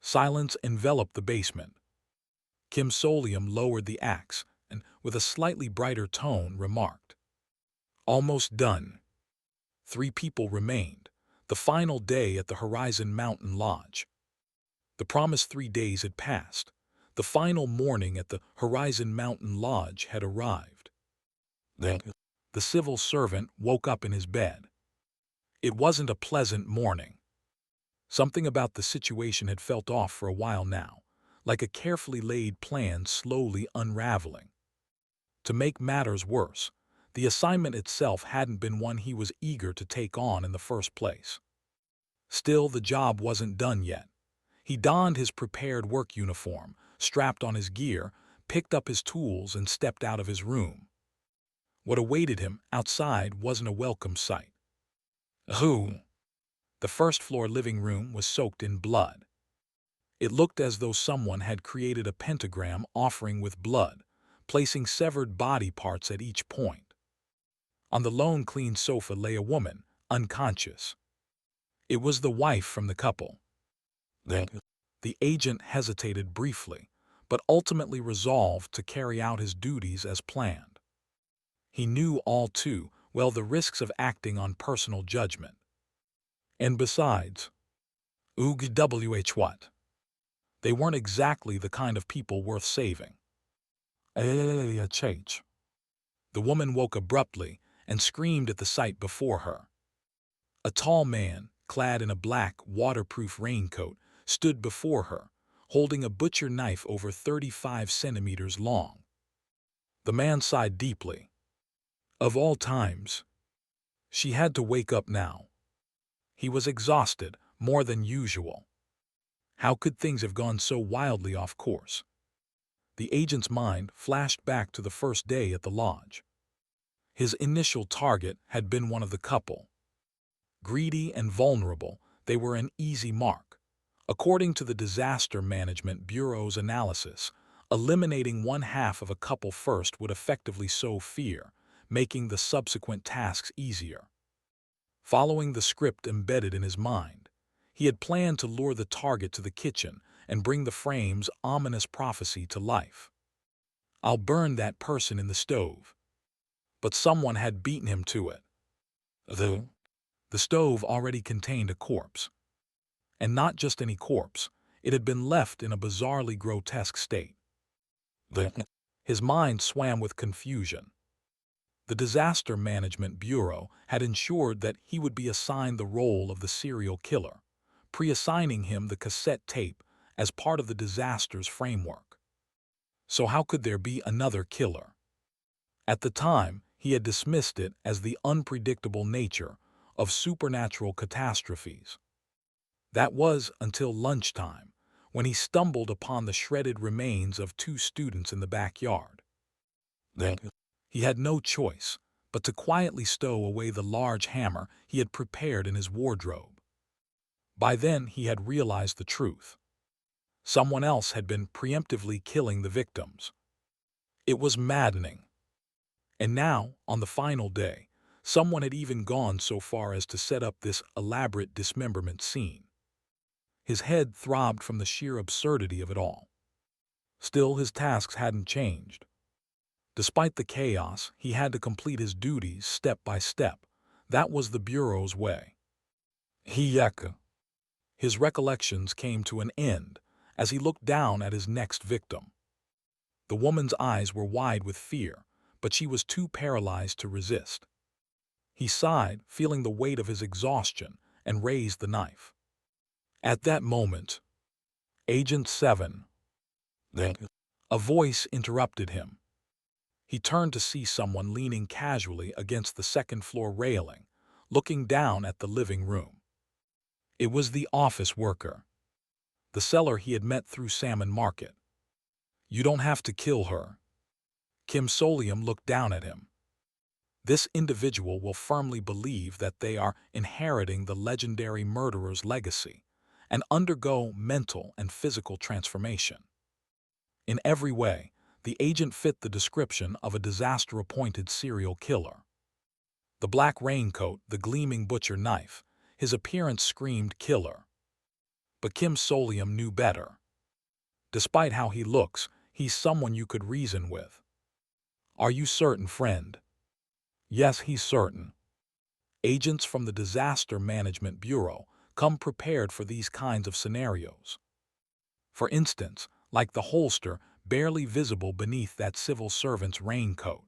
Silence enveloped the basement. Kim Solium lowered the axe and, with a slightly brighter tone, remarked, "Almost done." 3 people remained, the final day at the Horizon Mountain Lodge. The promised 3 days had passed. The final morning at the Horizon Mountain Lodge had arrived. Then the civil servant woke up in his bed. It wasn't a pleasant morning. Something about the situation had felt off for a while now, like a carefully laid plan slowly unraveling. To make matters worse, the assignment itself hadn't been one he was eager to take on in the first place. Still, the job wasn't done yet. He donned his prepared work uniform, strapped on his gear, picked up his tools, and stepped out of his room. What awaited him outside wasn't a welcome sight. Who? The first-floor living room was soaked in blood. It looked as though someone had created a pentagram offering with blood, placing severed body parts at each point. On the lone clean sofa lay a woman, unconscious. It was the wife from the couple. Then the agent hesitated briefly, but ultimately resolved to carry out his duties as planned. He knew all too well the risks of acting on personal judgment. And besides, what? They weren't exactly the kind of people worth saving. The woman woke abruptly and screamed at the sight before her. A tall man, clad in a black, waterproof raincoat, stood before her, holding a butcher knife over 35 centimeters long. The man sighed deeply. Of all times, she had to wake up now. He was exhausted, more than usual. How could things have gone so wildly off course? The agent's mind flashed back to the first day at the lodge. His initial target had been one of the couple. Greedy and vulnerable, they were an easy mark. According to the Disaster Management Bureau's analysis, eliminating one half of a couple first would effectively sow fear, making the subsequent tasks easier. Following the script embedded in his mind, he had planned to lure the target to the kitchen and bring the frame's ominous prophecy to life. "I'll burn that person in the stove." But someone had beaten him to it. The stove already contained a corpse. And not just any corpse, it had been left in a bizarrely grotesque state. His mind swam with confusion. The Disaster Management Bureau had ensured that he would be assigned the role of the serial killer, pre-assigning him the cassette tape as part of the disaster's framework. So how could there be another killer? At the time, he had dismissed it as the unpredictable nature of supernatural catastrophes. That was until lunchtime, when he stumbled upon the shredded remains of 2 students in the backyard. Then he had no choice but to quietly stow away the large hammer he had prepared in his wardrobe. By then he had realized the truth. Someone else had been preemptively killing the victims. It was maddening. And now, on the final day, someone had even gone so far as to set up this elaborate dismemberment scene. His head throbbed from the sheer absurdity of it all. Still, his tasks hadn't changed. Despite the chaos, he had to complete his duties step by step. That was the Bureau's way. His recollections came to an end as he looked down at his next victim. The woman's eyes were wide with fear, but she was too paralyzed to resist. He sighed, feeling the weight of his exhaustion, and raised the knife. At that moment, Agent 7. A voice interrupted him. He turned to see someone leaning casually against the second-floor railing, looking down at the living room. It was the office worker, the seller he had met through Salmon Market. "You don't have to kill her." Kim Solium looked down at him. This individual will firmly believe that they are inheriting the legendary murderer's legacy and undergo mental and physical transformation. In every way, the agent fit the description of a disaster-appointed serial killer. The black raincoat, the gleaming butcher knife, his appearance screamed killer. But Kim Solium knew better. Despite how he looks, he's someone you could reason with. "Are you certain, friend?" Yes, he's certain. Agents from the Disaster Management Bureau come prepared for these kinds of scenarios. For instance, like the holster barely visible beneath that civil servant's raincoat.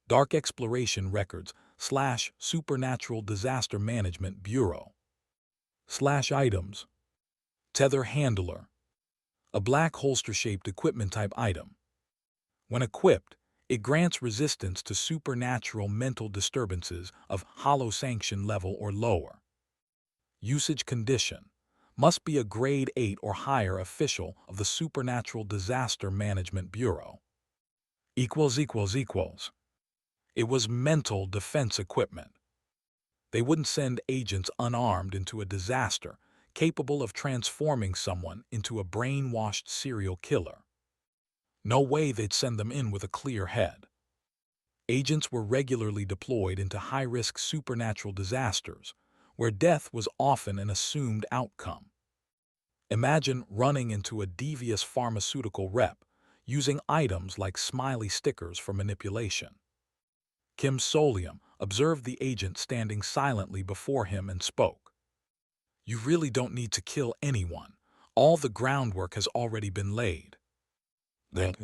Dark Exploration Records / Supernatural Disaster Management Bureau / items. Tether handler. A black holster-shaped equipment type item. When equipped, it grants resistance to supernatural mental disturbances of hollow sanction level or lower. Usage condition. Must be a grade 8 or higher official of the Supernatural Disaster Management Bureau. It was mental defense equipment. They wouldn't send agents unarmed into a disaster capable of transforming someone into a brainwashed serial killer. No way they'd send them in with a clear head. Agents were regularly deployed into high-risk supernatural disasters, where death was often an assumed outcome. Imagine running into a devious pharmaceutical rep, using items like smiley stickers for manipulation. Kim Solium observed the agent standing silently before him and spoke. "You really don't need to kill anyone. All the groundwork has already been laid." "Then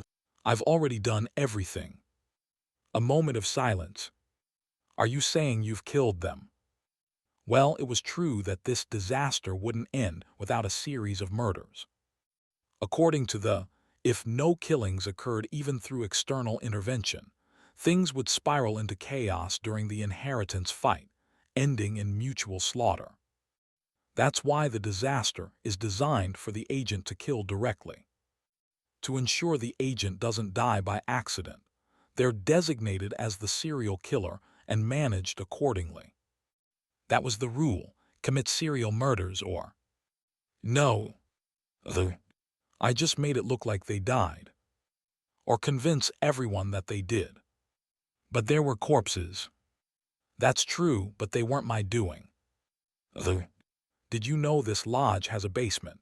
I've already done everything." A moment of silence. "Are you saying you've killed them?" Well, it was true that this disaster wouldn't end without a series of murders. According to if no killings occurred even through external intervention, things would spiral into chaos during the inheritance fight, ending in mutual slaughter. That's why the disaster is designed for the agent to kill directly. To ensure the agent doesn't die by accident, they're designated as the serial killer and managed accordingly. That was the rule: commit serial murders or... No. I just made it look like they died. Or convince everyone that they did. But there were corpses. That's true, but they weren't my doing. Did you know this lodge has a basement?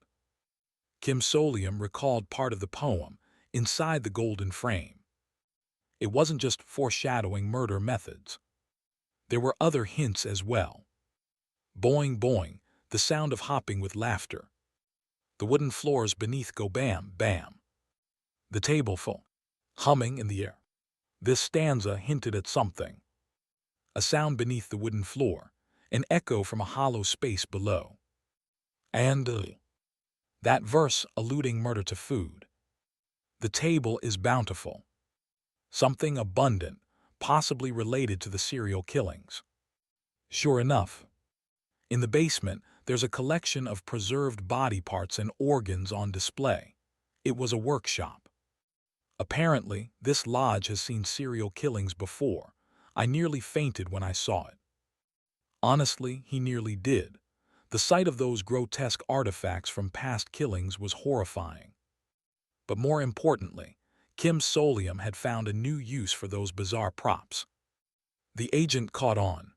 Kim Solium recalled part of the poem, Inside the Golden Frame. It wasn't just foreshadowing murder methods. There were other hints as well. Boing boing, the sound of hopping with laughter. The wooden floors beneath go bam, bam. The table full, humming in the air. This stanza hinted at something. A sound beneath the wooden floor, an echo from a hollow space below. And that verse alluding murder to food. The table is bountiful. Something abundant, possibly related to the serial killings. Sure enough, in the basement, there's a collection of preserved body parts and organs on display. It was a workshop. Apparently, this lodge has seen serial killings before. I nearly fainted when I saw it. Honestly, he nearly did. The sight of those grotesque artifacts from past killings was horrifying. But more importantly, Kim Solium had found a new use for those bizarre props. The agent caught on.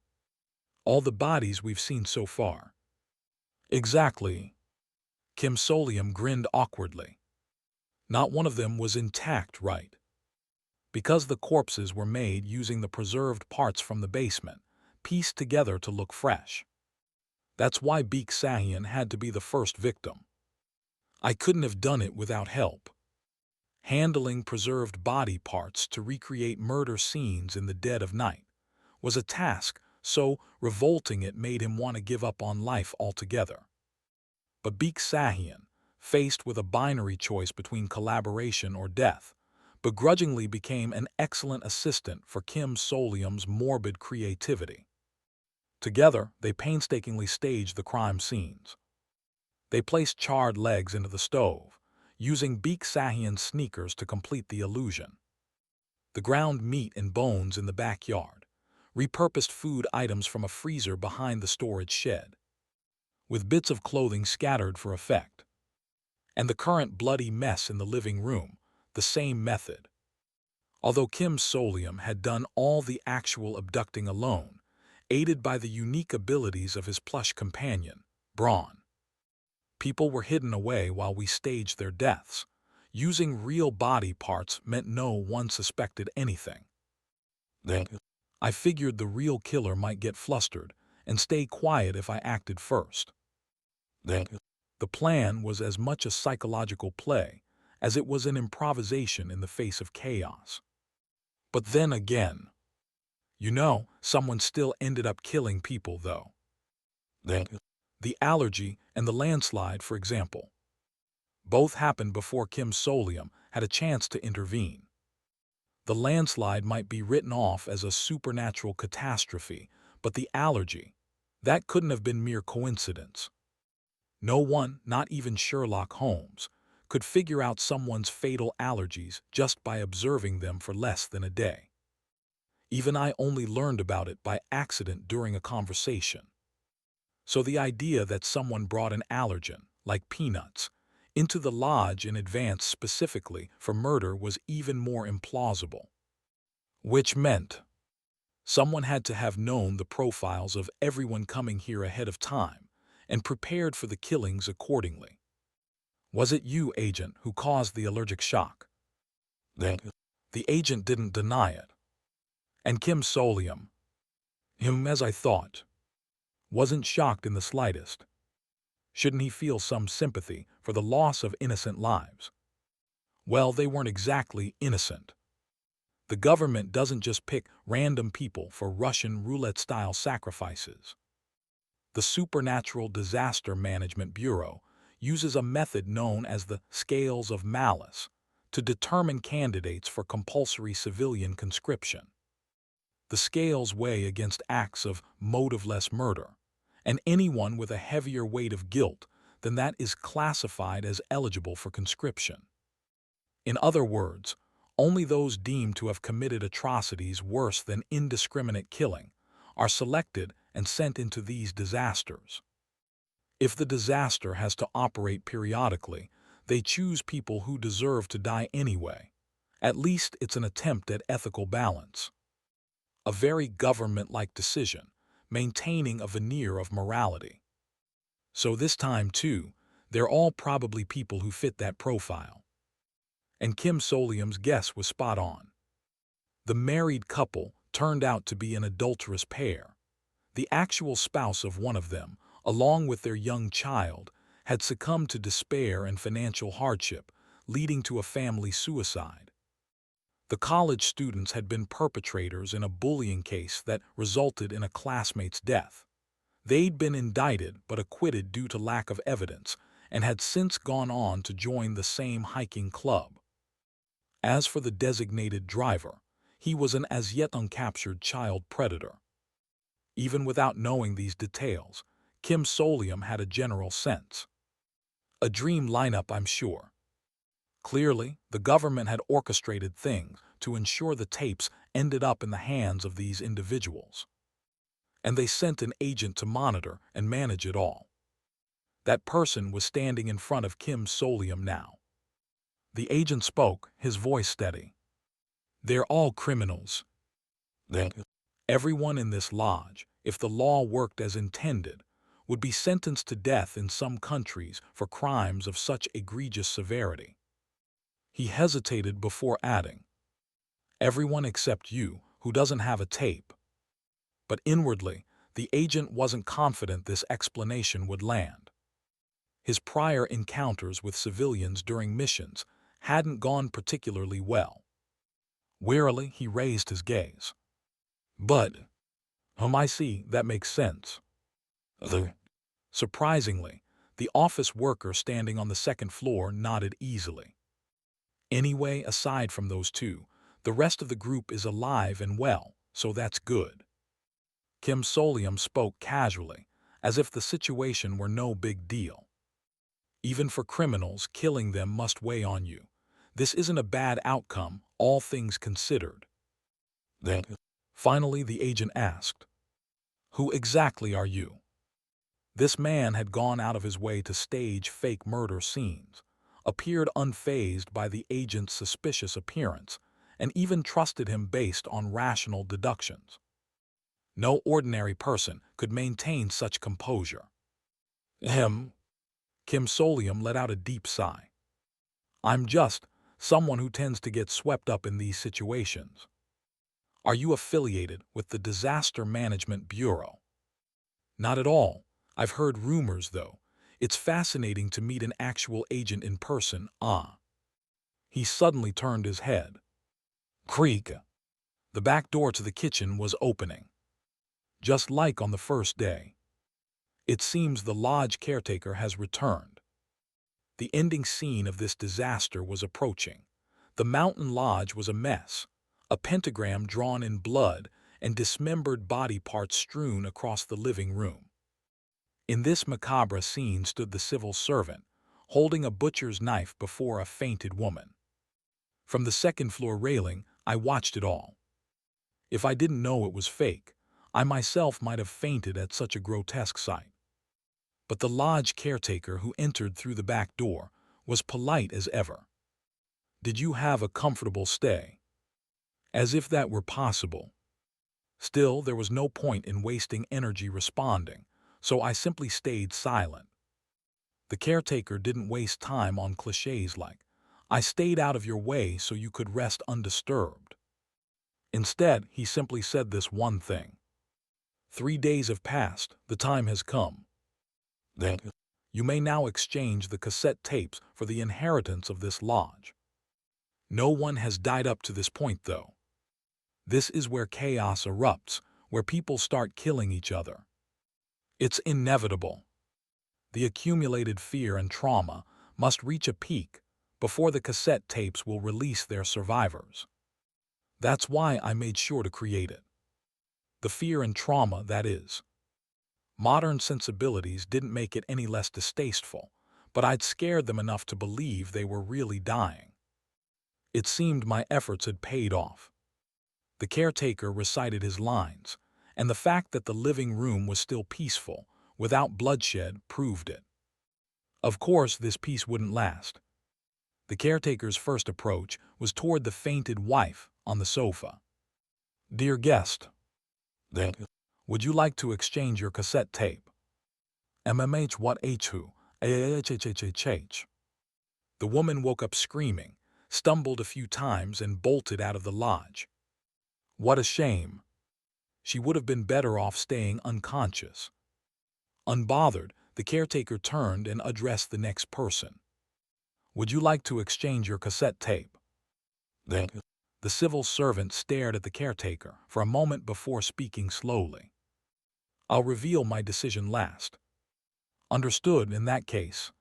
All the bodies we've seen so far. Exactly. Kim Solium grinned awkwardly. Not one of them was intact, right? Because the corpses were made using the preserved parts from the basement, pieced together to look fresh. That's why Beek Sahian had to be the first victim. I couldn't have done it without help. Handling preserved body parts to recreate murder scenes in the dead of night was a task so revolting it made him want to give up on life altogether. But Beek Sahian faced with a binary choice between collaboration or death, begrudgingly became an excellent assistant for Kim Solium's morbid creativity. Together, they painstakingly staged the crime scenes. They placed charred legs into the stove, using Beek Sahian's sneakers to complete the illusion. The ground meat and bones in the backyard, repurposed food items from a freezer behind the storage shed, with bits of clothing scattered for effect, and the current bloody mess in the living room, the same method. Although Kim Solium had done all the actual abducting alone, aided by the unique abilities of his plush companion, Braun. People were hidden away while we staged their deaths. Using real body parts meant no one suspected anything. Then, I figured the real killer might get flustered and stay quiet if I acted first. Then, the plan was as much a psychological play as it was an improvisation in the face of chaos. But then again, someone still ended up killing people, though. Then, the allergy and the landslide, for example. Both happened before Kim Solium had a chance to intervene. The landslide might be written off as a supernatural catastrophe, but the allergy, that couldn't have been mere coincidence. No one, not even Sherlock Holmes, could figure out someone's fatal allergies just by observing them for less than a day. Even I only learned about it by accident during a conversation. So the idea that someone brought an allergen, like peanuts, into the lodge in advance specifically for murder was even more implausible. Which meant someone had to have known the profiles of everyone coming here ahead of time and prepared for the killings accordingly. Was it you, agent, who caused the allergic shock? Then, the agent didn't deny it. And Kim Solium, as I thought, wasn't shocked in the slightest. Shouldn't he feel some sympathy for the loss of innocent lives? Well, they weren't exactly innocent. The government doesn't just pick random people for Russian roulette-style sacrifices. The Supernatural Disaster Management Bureau uses a method known as the scales of malice to determine candidates for compulsory civilian conscription. The scales weigh against acts of motiveless murder, and anyone with a heavier weight of guilt than that is classified as eligible for conscription. In other words, only those deemed to have committed atrocities worse than indiscriminate killing are selected and sent into these disasters. If the disaster has to operate periodically, they choose people who deserve to die anyway. At least it's an attempt at ethical balance. A very government-like decision, maintaining a veneer of morality. So this time, too, they're all probably people who fit that profile. And Kim Solium's guess was spot on. The married couple turned out to be an adulterous pair. The actual spouse of one of them, along with their young child, had succumbed to despair and financial hardship, leading to a family suicide. The college students had been perpetrators in a bullying case that resulted in a classmate's death. They'd been indicted but acquitted due to lack of evidence and had since gone on to join the same hiking club. As for the designated driver, he was an as yet uncaptured child predator. Even without knowing these details, Kim Solium had a general sense. A dream lineup, I'm sure. Clearly, the government had orchestrated things to ensure the tapes ended up in the hands of these individuals. And they sent an agent to monitor and manage it all. That person was standing in front of Kim Solium now. The agent spoke, his voice steady. They're all criminals. Then, everyone in this lodge, if the law worked as intended, would be sentenced to death in some countries for crimes of such egregious severity. He hesitated before adding, everyone except you, who doesn't have a tape. But inwardly, the agent wasn't confident this explanation would land. His prior encounters with civilians during missions hadn't gone particularly well. Wearily, he raised his gaze. But, I see, that makes sense. Surprisingly, The office worker standing on the second floor nodded easily. Anyway, aside from those two, the rest of the group is alive and well, so that's good. Kim Solium spoke casually, as if the situation were no big deal. Even for criminals, killing them must weigh on you. This isn't a bad outcome, all things considered. Then, finally, the agent asked, "Who exactly are you?" This man had gone out of his way to stage fake murder scenes, appeared unfazed by the agent's suspicious appearance, and even trusted him based on rational deductions. No ordinary person could maintain such composure. Ahem. Kim Solium let out a deep sigh. I'm just someone who tends to get swept up in these situations. Are you affiliated with the Disaster Management Bureau? Not at all. I've heard rumors, though. It's fascinating to meet an actual agent in person. Ah. He suddenly turned his head. Creak. The back door to the kitchen was opening. Just like on the first day. It seems the lodge caretaker has returned. The ending scene of this disaster was approaching. The mountain lodge was a mess, a pentagram drawn in blood and dismembered body parts strewn across the living room. In this macabre scene stood the civil servant, holding a butcher's knife before a fainted woman. From the second-floor railing, I watched it all. If I didn't know it was fake, I myself might have fainted at such a grotesque sight. But the lodge caretaker who entered through the back door was polite as ever. Did you have a comfortable stay? As if that were possible. Still, there was no point in wasting energy responding, so I simply stayed silent. The caretaker didn't waste time on clichés like, I stayed out of your way so you could rest undisturbed. Instead, he simply said this one thing. 3 days have passed, the time has come. Then, you may now exchange the cassette tapes for the inheritance of this lodge. No one has died up to this point, though. This is where chaos erupts, where people start killing each other. It's inevitable. The accumulated fear and trauma must reach a peak before the cassette tapes will release their survivors. That's why I made sure to create it. The fear and trauma, that is. Modern sensibilities didn't make it any less distasteful, but I'd scared them enough to believe they were really dying. It seemed my efforts had paid off. The caretaker recited his lines, and the fact that the living room was still peaceful, without bloodshed, proved it. Of course, this peace wouldn't last. The caretaker's first approach was toward the fainted wife on the sofa. Dear guest, then, would you like to exchange your cassette tape? MMH what H who? AHHHH. The woman woke up screaming, stumbled a few times and bolted out of the lodge. What a shame. She would have been better off staying unconscious. Unbothered, the caretaker turned and addressed the next person. Would you like to exchange your cassette tape? Then, the civil servant stared at the caretaker for a moment before speaking slowly. I'll reveal my decision last. Understood in that case.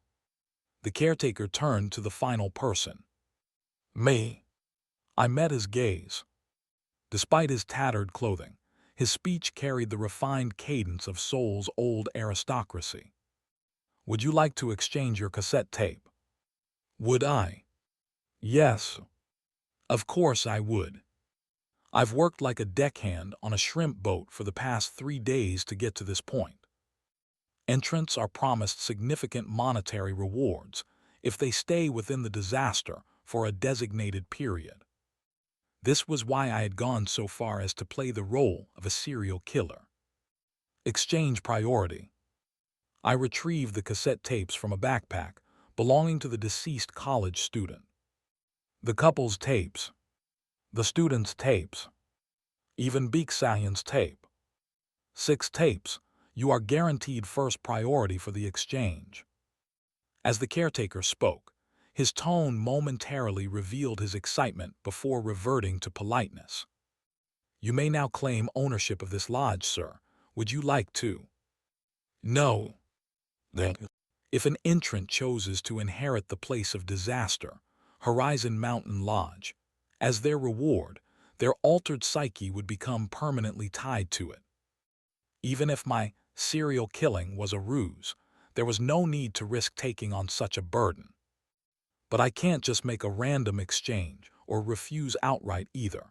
The caretaker turned to the final person. Me. I met his gaze. Despite his tattered clothing, his speech carried the refined cadence of Seoul's old aristocracy. Would you like to exchange your cassette tape? Would I? Yes. Of course I would. I've worked like a deckhand on a shrimp boat for the past 3 days to get to this point. Entrants are promised significant monetary rewards if they stay within the disaster for a designated period. This was why I had gone so far as to play the role of a serial killer. Exchange priority. I retrieved the cassette tapes from a backpack belonging to the deceased college student. The couple's tapes. The student's tapes. Even Beeksayan's tape. 6 tapes. You are guaranteed first priority for the exchange. As the caretaker spoke, his tone momentarily revealed his excitement before reverting to politeness. You may now claim ownership of this lodge, sir. Would you like to? No. Then, If an entrant chooses to inherit the place of disaster, Horizon Mountain Lodge, as their reward, their altered psyche would become permanently tied to it. Even if my serial killing was a ruse, there was no need to risk taking on such a burden. But I can't just make a random exchange or refuse outright either.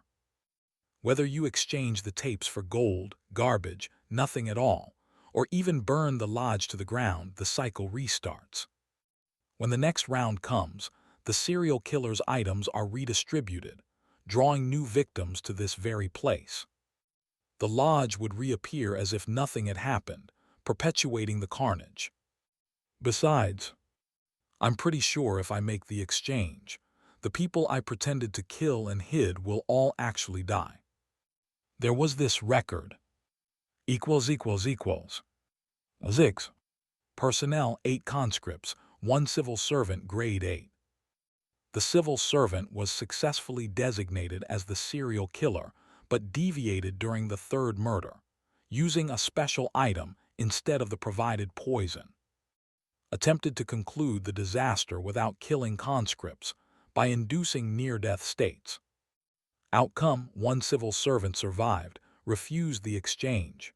Whether you exchange the tapes for gold, garbage, nothing at all, or even burn the lodge to the ground, the cycle restarts. When the next round comes, the serial killer's items are redistributed, drawing new victims to this very place. The lodge would reappear as if nothing had happened, perpetuating the carnage. Besides, I'm pretty sure if I make the exchange, the people I pretended to kill and hid will all actually die. There was this record. Zix. Personnel 8 conscripts, 1 civil servant grade 8. The civil servant was successfully designated as the serial killer, but deviated during the third murder, using a special item instead of the provided poison. Attempted to conclude the disaster without killing conscripts by inducing near-death states. Outcome: 1 civil servant survived, refused the exchange.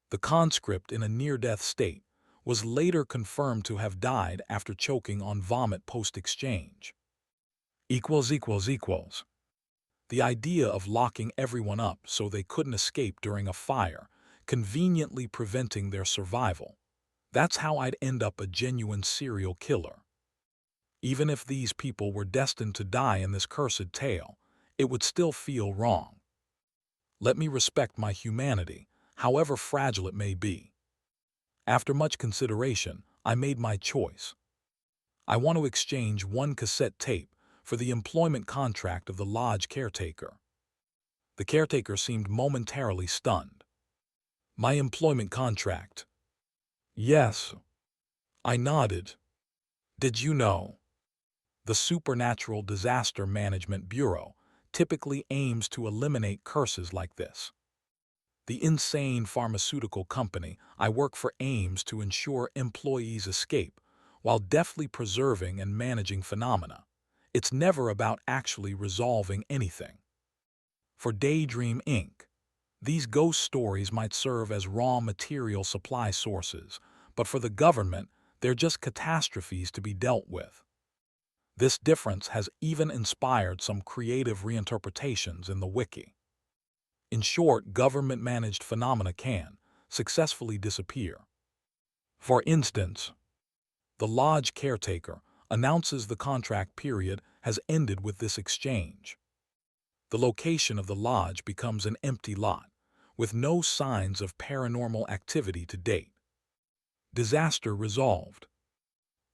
The conscript in a near-death state was later confirmed to have died after choking on vomit post-exchange. The idea of locking everyone up so they couldn't escape during a fire, conveniently preventing their survival. That's how I'd end up a genuine serial killer. Even if these people were destined to die in this cursed tale, it would still feel wrong. Let me respect my humanity, however fragile it may be. After much consideration, I made my choice. I want to exchange 1 cassette tape for the employment contract of the lodge caretaker. The caretaker seemed momentarily stunned. My employment contract? Yes. I nodded. Did you know? The Supernatural Disaster Management Bureau typically aims to eliminate curses like this. The insane pharmaceutical company I work for aims to ensure employees escape while deftly preserving and managing phenomena. It's never about actually resolving anything. For Daydream Inc., these ghost stories might serve as raw material supply sources, but for the government, they're just catastrophes to be dealt with. This difference has even inspired some creative reinterpretations in the wiki. In short, government-managed phenomena can successfully disappear. For instance, the lodge caretaker announces the contract period has ended with this exchange. The location of the lodge becomes an empty lot, with no signs of paranormal activity to date. Disaster resolved.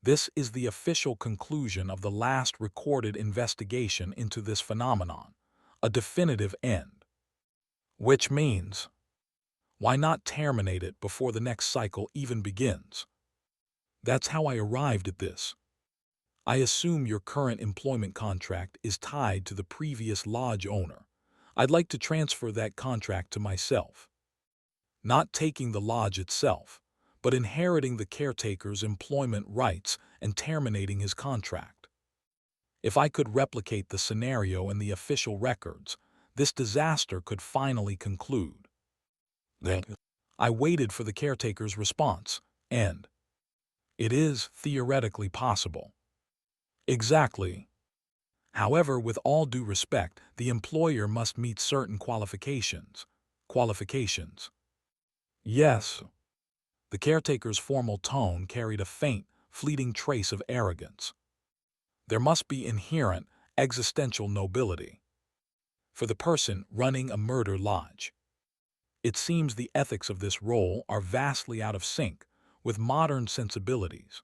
This is the official conclusion of the last recorded investigation into this phenomenon, a definitive end. Which means, why not terminate it before the next cycle even begins? That's how I arrived at this. I assume your current employment contract is tied to the previous lodge owner. I'd like to transfer that contract to myself. Not taking the lodge itself, but inheriting the caretaker's employment rights and terminating his contract. If I could replicate the scenario in the official records, this disaster could finally conclude. Then I waited for the caretaker's response, and it is theoretically possible. Exactly. However, with all due respect, the employer must meet certain qualifications. Qualifications? Yes. The caretaker's formal tone carried a faint, fleeting trace of arrogance. There must be inherent, existential nobility. For the person running a murder lodge, it seems the ethics of this role are vastly out of sync with modern sensibilities.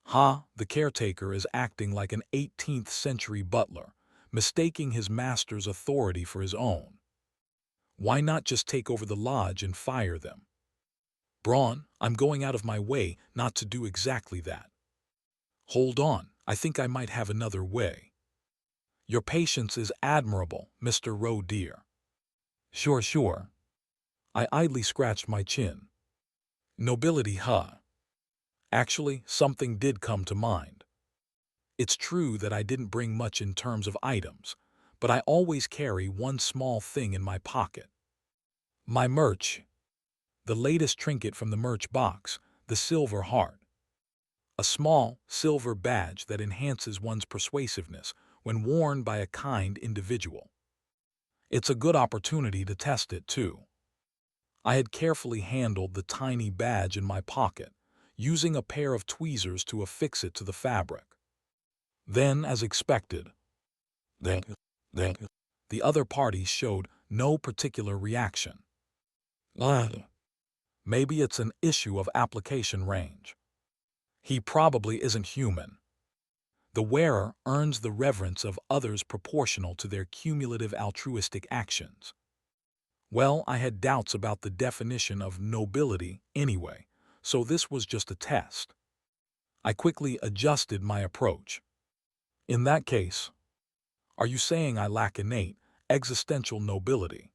The caretaker is acting like an 18th century butler, mistaking his master's authority for his own. Why not just take over the lodge and fire them? Braun, I'm going out of my way not to do exactly that. Hold on, I think I might have another way. Your patience is admirable, Mr. Roe dear. Sure. I idly scratched my chin. Nobility, huh? Actually, something did come to mind. It's true that I didn't bring much in terms of items, but I always carry one small thing in my pocket. My merch. The latest trinket from the merch box, the silver heart. A small, silver badge that enhances one's persuasiveness when worn by a kind individual. It's a good opportunity to test it, too. I had carefully handled the tiny badge in my pocket, using a pair of tweezers to affix it to the fabric. Then, as expected, the other party showed no particular reaction. Maybe it's an issue of application range. He probably isn't human. The wearer earns the reverence of others proportional to their cumulative altruistic actions. Well, I had doubts about the definition of nobility anyway, so this was just a test. I quickly adjusted my approach. In that case, are you saying I lack innate, existential nobility?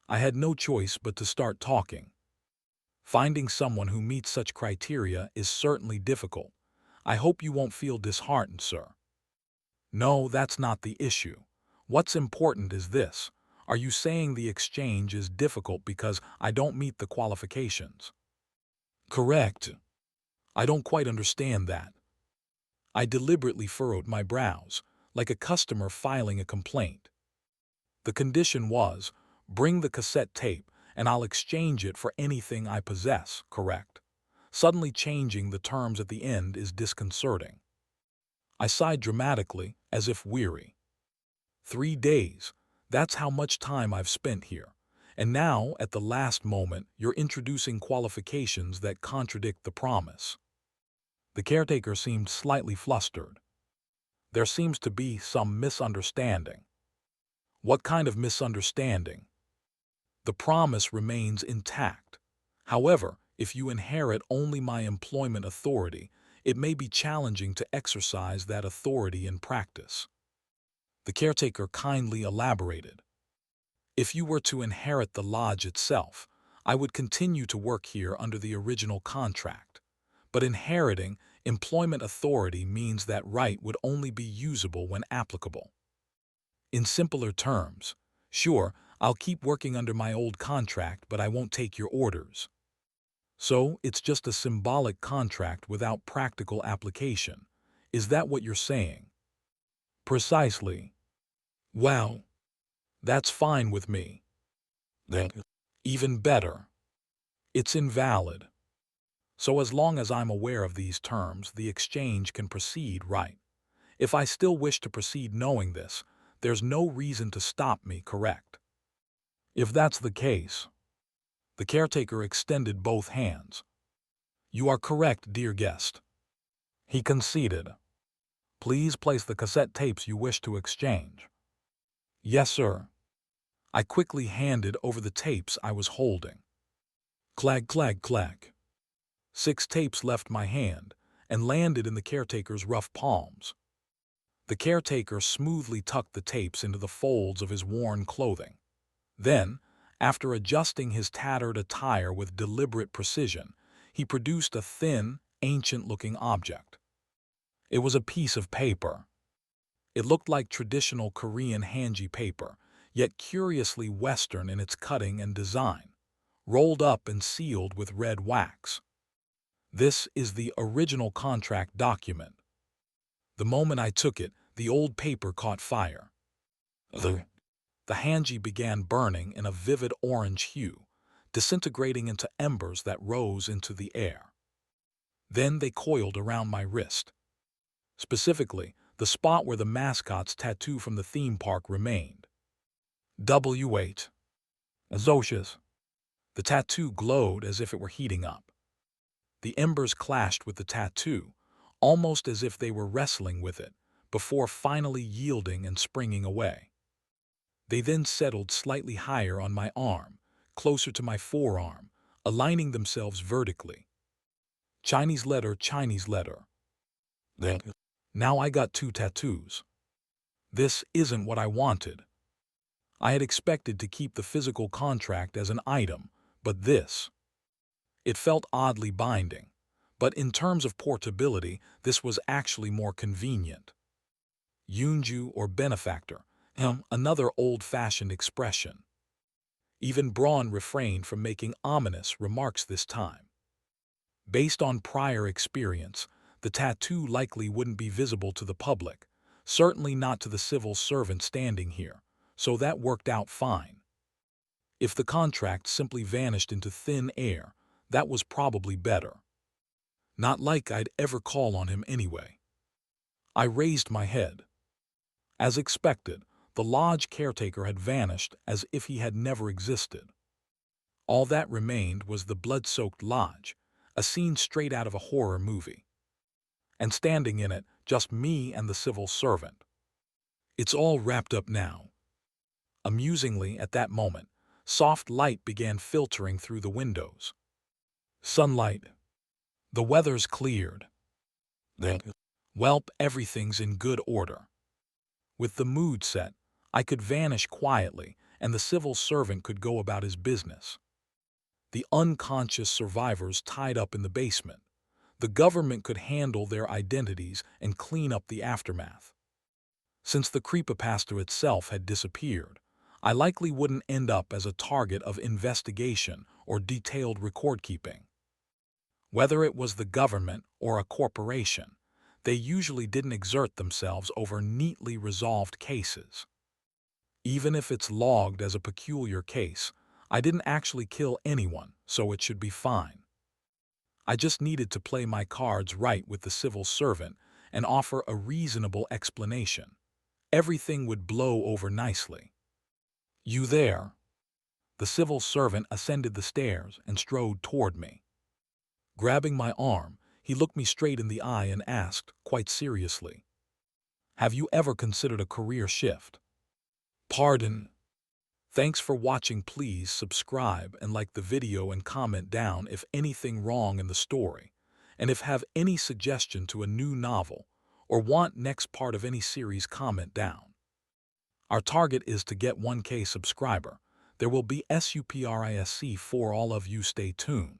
I had no choice but to start talking. Finding someone who meets such criteria is certainly difficult. I hope you won't feel disheartened, sir. No, that's not the issue. What's important is this. Are you saying the exchange is difficult because I don't meet the qualifications? Correct. I don't quite understand that. I deliberately furrowed my brows, like a customer filing a complaint. The condition was, bring the cassette tape and I'll exchange it for anything I possess, correct? Suddenly changing the terms at the end is disconcerting. I sighed dramatically, as if weary. 3 days, that's how much time I've spent here. And now, at the last moment, you're introducing qualifications that contradict the promise. The caretaker seemed slightly flustered. There seems to be some misunderstanding. What kind of misunderstanding? The promise remains intact. However, if you inherit only my employment authority, it may be challenging to exercise that authority in practice. The caretaker kindly elaborated. If you were to inherit the lodge itself, I would continue to work here under the original contract. But inheriting employment authority means that right would only be usable when applicable. In simpler terms, sure, I'll keep working under my old contract, but I won't take your orders. So, it's just a symbolic contract without practical application. Is that what you're saying? Precisely. Well, that's fine with me. Then, even better. It's invalid. So as long as I'm aware of these terms, the exchange can proceed, right? If I still wish to proceed knowing this, there's no reason to stop me, correct? If that's the case, the caretaker extended both hands. You are correct, dear guest. He conceded. Please place the cassette tapes you wish to exchange. Yes, sir. I quickly handed over the tapes I was holding. Clag, clag, clag. 6 tapes left my hand and landed in the caretaker's rough palms. The caretaker smoothly tucked the tapes into the folds of his worn clothing. Then, after adjusting his tattered attire with deliberate precision, he produced a thin, ancient-looking object. It was a piece of paper. It looked like traditional Korean hanji paper, yet curiously Western in its cutting and design, rolled up and sealed with red wax. This is the original contract document. The moment I took it, the old paper caught fire. The hanji began burning in a vivid orange hue, disintegrating into embers that rose into the air. Then they coiled around my wrist. Specifically, the spot where the mascot's tattoo from the theme park remained. W8. Azocious. The tattoo glowed as if it were heating up. The embers clashed with the tattoo, almost as if they were wrestling with it, before finally yielding and springing away. They then settled slightly higher on my arm, closer to my forearm, aligning themselves vertically. Chinese letter, Chinese letter. Then, now I got 2 tattoos. This isn't what I wanted. I had expected to keep the physical contract as an item, but this. It felt oddly binding, But in terms of portability, this was actually more convenient. Yunju or benefactor, another old-fashioned expression. Even Braun refrained from making ominous remarks this time. Based on prior experience, the tattoo likely wouldn't be visible to the public, certainly not to the civil servant standing here, so that worked out fine. If the contract simply vanished into thin air, that was probably better. Not like I'd ever call on him anyway. I raised my head. As expected, the lodge caretaker had vanished as if he had never existed. All that remained was the blood-soaked lodge, a scene straight out of a horror movie. And standing in it, just me and the civil servant. It's all wrapped up now. Amusingly, at that moment, soft light began filtering through the windows. Sunlight. The weather's cleared. Welp, everything's in good order. With the mood set, I could vanish quietly, and the civil servant could go about his business. The unconscious survivors tied up in the basement. The government could handle their identities and clean up the aftermath. Since the creepypasta itself had disappeared, I likely wouldn't end up as a target of investigation or detailed record-keeping. Whether it was the government or a corporation, they usually didn't exert themselves over neatly resolved cases. Even if it's logged as a peculiar case, I didn't actually kill anyone, so it should be fine. I just needed to play my cards right with the civil servant and offer a reasonable explanation. Everything would blow over nicely. "You there?" The civil servant ascended the stairs and strode toward me. Grabbing my arm, he looked me straight in the eye and asked, quite seriously, "Have you ever considered a career shift?" "Pardon?" Thanks for watching. Please subscribe and like the video and comment down if anything wrong in the story, and if have any suggestion to a new novel or want next part of any series, comment down. Our target is to get 1K subscriber. There will be SUPRISC for all of you. Stay tuned.